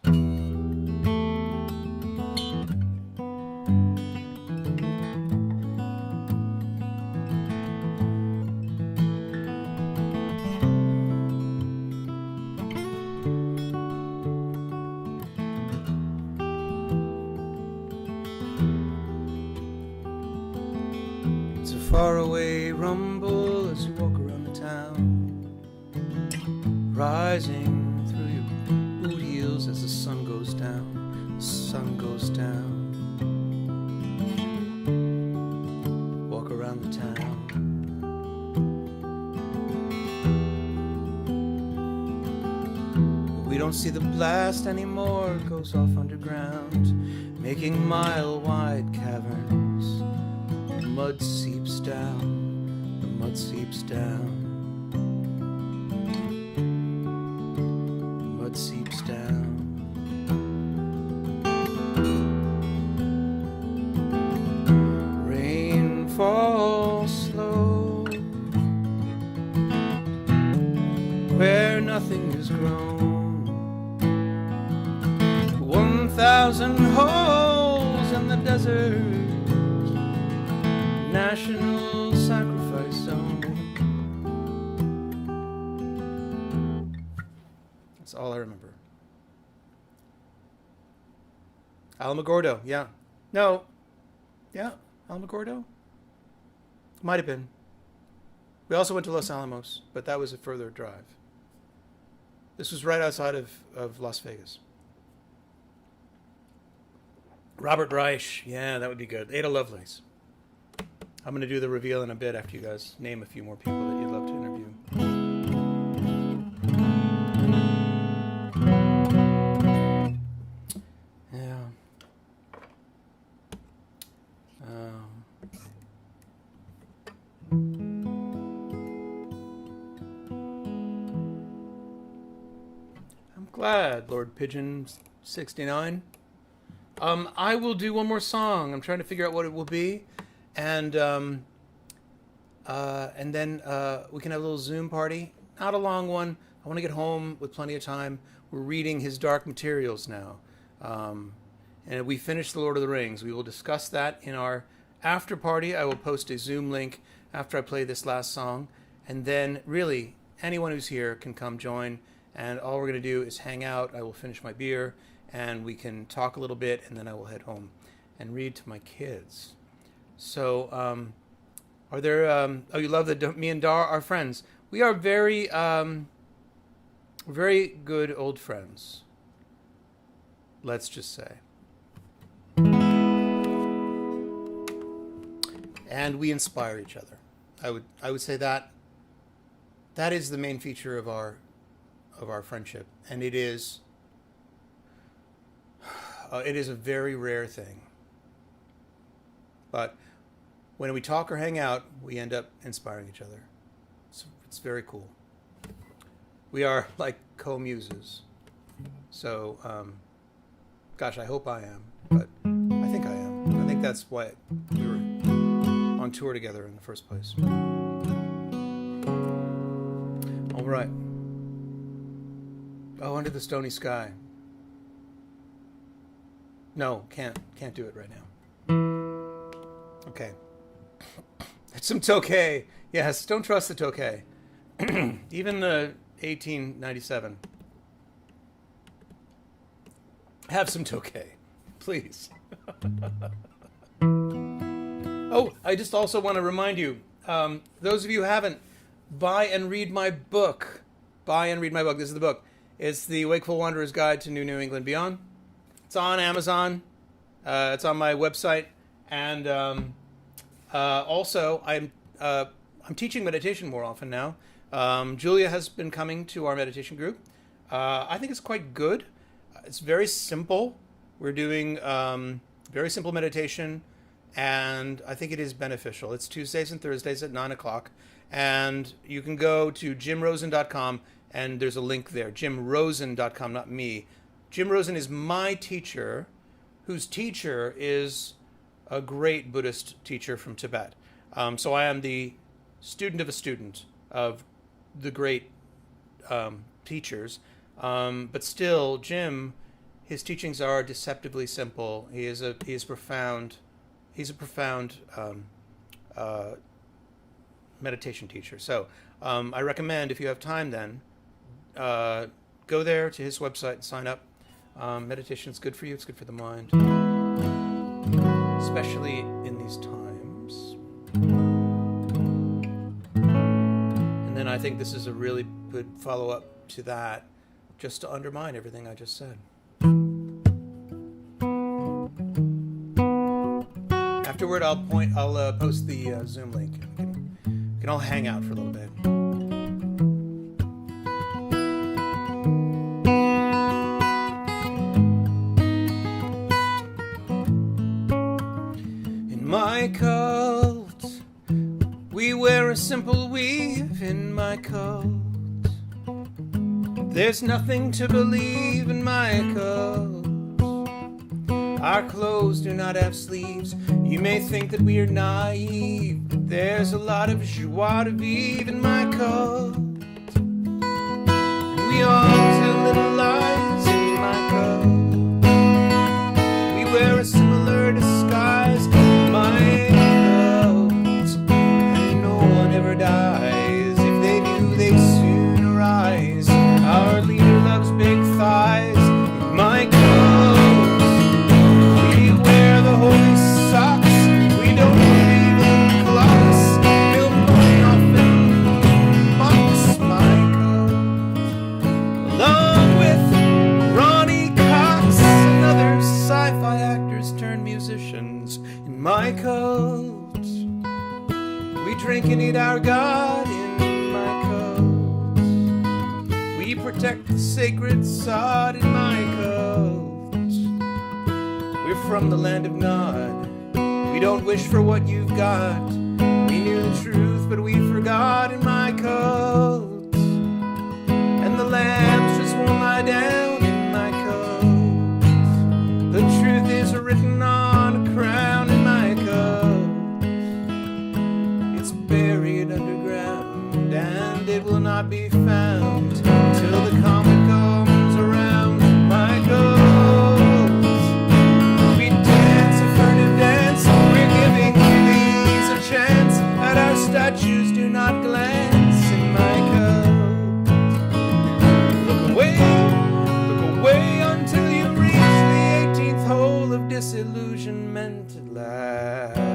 Faraway rumble as you walk around the town, rising through your boot heels as the sun goes down. The sun goes down. Walk around the town. But we don't see the blast anymore. It goes off underground, making mile-wide caverns. The mud seeps down, the mud seeps down. has grown. 1,000 holes in the desert, national sacrifice zone. That's all I remember. Alamogordo, yeah. No. Yeah, Alamogordo? Might have been. We also went to Los Alamos, but that was a further drive. This was right outside of Las Vegas. Robert Reich, yeah, that would be good. Ada Lovelace. I'm going to do the reveal in a bit after you guys name a few more people that you'd love to interview. Yeah. I'm glad, Lord Pigeon 69. I will do one more song. I'm trying to figure out what it will be, and then we can have a little Zoom party. Not a long one. I want to get home with plenty of time. We're reading his Dark Materials now, and we finished The Lord of the Rings. We will discuss that in our after party. I will post a Zoom link after I play this last song, and then really anyone who's here can come join. And all we're going to do is hang out. I will finish my beer, and we can talk a little bit, and then I will head home and read to my kids. So, are there? Oh, you love that me and Dar are friends. We are very good old friends. Let's just say. And we inspire each other. I would say that is the main feature of our friendship, and it is a very rare thing. But when we talk or hang out, we end up inspiring each other. It's very cool. We are like co-muses. So, gosh, I hope I am, but I think I am. I think that's why we were on tour together in the first place. All right. Oh, Under the Stony Sky. No, can't do it right now. Okay. It's some Tokay. Yes, don't trust the Tokay. Even the 1897. Have some Tokay, please. Oh, I just also want to remind you, those of you who haven't, buy and read my book. Buy and read my book. This is the book. It's The Wakeful Wanderer's Guide to New England Beyond. It's on Amazon. It's on my website. And also, I'm teaching meditation more often now. Julia has been coming to our meditation group. I think it's quite good. It's very simple. We're doing very simple meditation, and I think it is beneficial. It's Tuesdays and Thursdays at 9 o'clock. And you can go to jimrosen.com, and there's a link there. jimrosen.com, not me. Jim Rosen is my teacher, whose teacher is a great Buddhist teacher from Tibet. So I am the student of a student of the great teachers. But still, Jim, his teachings are deceptively simple. He is profound. He's a profound meditation teacher. So I recommend, if you have time then, go there to his website and sign up. Meditation is good for you. It's good for the mind, especially in these times. And then I think this is a really good follow-up to that, just to undermine everything I just said. Afterward, I'll post the Zoom link. We can all hang out for a little bit. In my cult, we wear a simple weave. In my cult, there's nothing to believe. In my cult, our clothes do not have sleeves. You may think that we are naive, but there's a lot of joie de vivre in my cult. And we We all tell little lies in my code. We wear a similar disguise in my clothes. And no one ever dies. If they do, they soon arise. Our leader loves big thighs in my clothes. We wear the holy socks. We don't believe in clocks. Bill Murray often mocks my code. Along with Ronnie Cox and other sci-fi actors turned musicians in my code. We drink and eat our God in my code. We protect the sacred sod in my code. We're from the land of Nod. We don't wish for what you've got. We knew the truth, but we forgot in my coat. And the lambs just won't lie down in my coat. The truth is written on a crown in my coat. It's buried underground, and it will not be found till the comet comes around my coat. Statues do not glance in my code. Look away until you reach the 18th hole of disillusionment at last.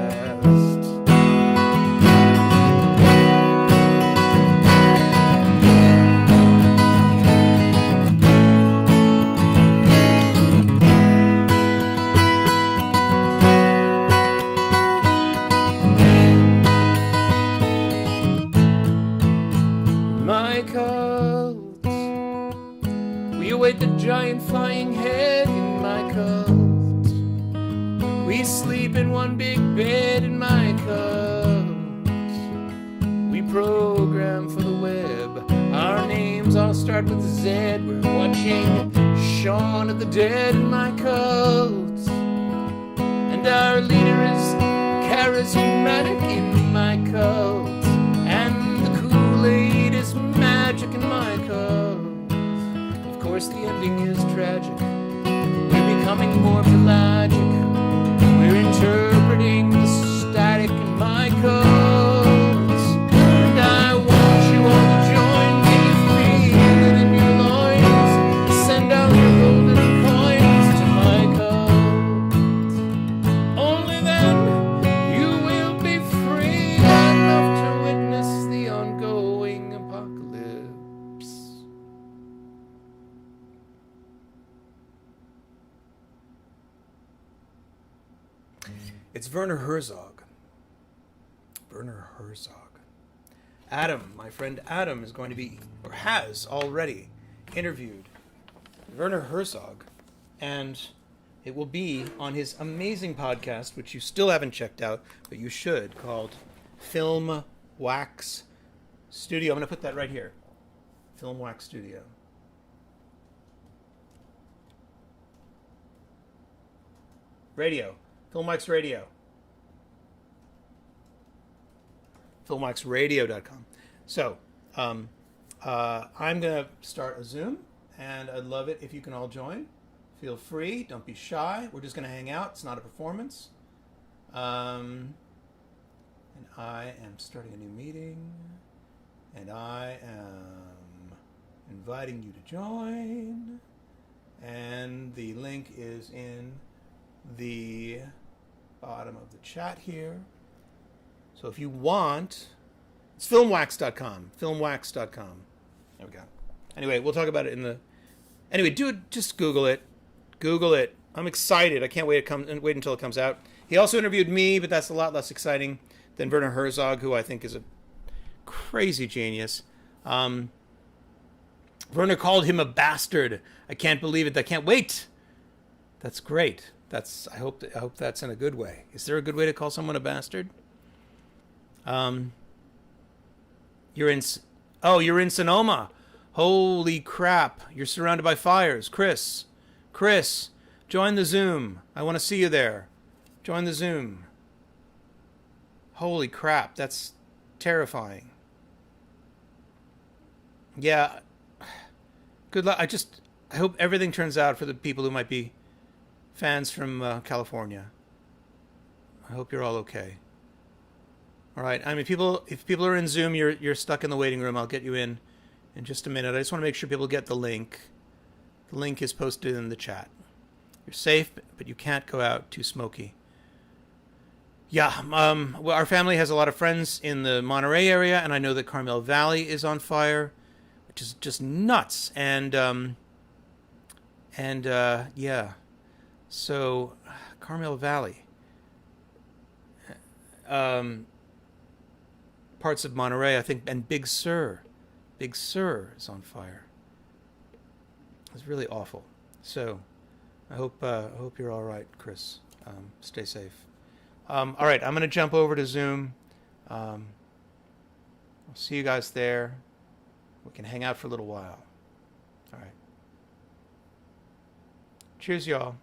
We await the giant flying head in my coat. We sleep in one big bed in my coat. We program for the web. Our names all start with Z. We're watching Shaun of the Dead in my coat. And our leader is charismatic in my coat. And the Kool-Aid is magic in my coat. Of course, the ending is tragic. We're becoming more pelagic. We're interpreting the static in my coat. And I want you all to join me. Feel it in your loins. Send out your golden coins to my coat. Only then you will be free enough to witness the ongoing apocalypse. It's Werner Herzog. Werner Herzog. Adam, my friend Adam, is going to be, or has already, interviewed Werner Herzog, and it will be on his amazing podcast, which you still haven't checked out, but you should, called Film Wax Studio. I'm going to put that right here. Film Wax Studio. Radio. Filmwax Radio. Filmwaxradio.com. So, I'm going to start a Zoom, and I'd love it if you can all join. Feel free. Don't be shy. We're just going to hang out. It's not a performance. And I am starting a new meeting, and I am inviting you to join. And the link is in the bottom of the chat here. So if you want, it's filmwax.com. Filmwax.com. There we go. Anyway, we'll talk about it in the... Anyway, just Google it. Google it. I'm excited. I can't wait until it comes out. He also interviewed me, but that's a lot less exciting than Werner Herzog, who I think is a crazy genius. Werner called him a bastard. I can't believe it. I can't wait. That's great. I hope that's in a good way. Is there a good way to call someone a bastard? You're in Sonoma. Holy crap. You're surrounded by fires. Chris, join the Zoom. I want to see you there. Join the Zoom. Holy crap. That's terrifying. Yeah. good luck. I hope everything turns out for the people who might be fans from California. I hope you're all okay. All right. I mean, if people are in Zoom, you're stuck in the waiting room. I'll get you in just a minute. I just want to make sure people get the link. The link is posted in the chat. You're safe, but you can't go out too smoky. Yeah. Well, our family has a lot of friends in the Monterey area, and I know that Carmel Valley is on fire, which is just nuts. And yeah. So, Carmel Valley. Parts of Monterey, I think, and Big Sur is on fire. It's really awful. So, I hope you're all right, Chris. Stay safe. All right, I'm gonna jump over to Zoom. I'll see you guys there. We can hang out for a little while. All right. Cheers, y'all.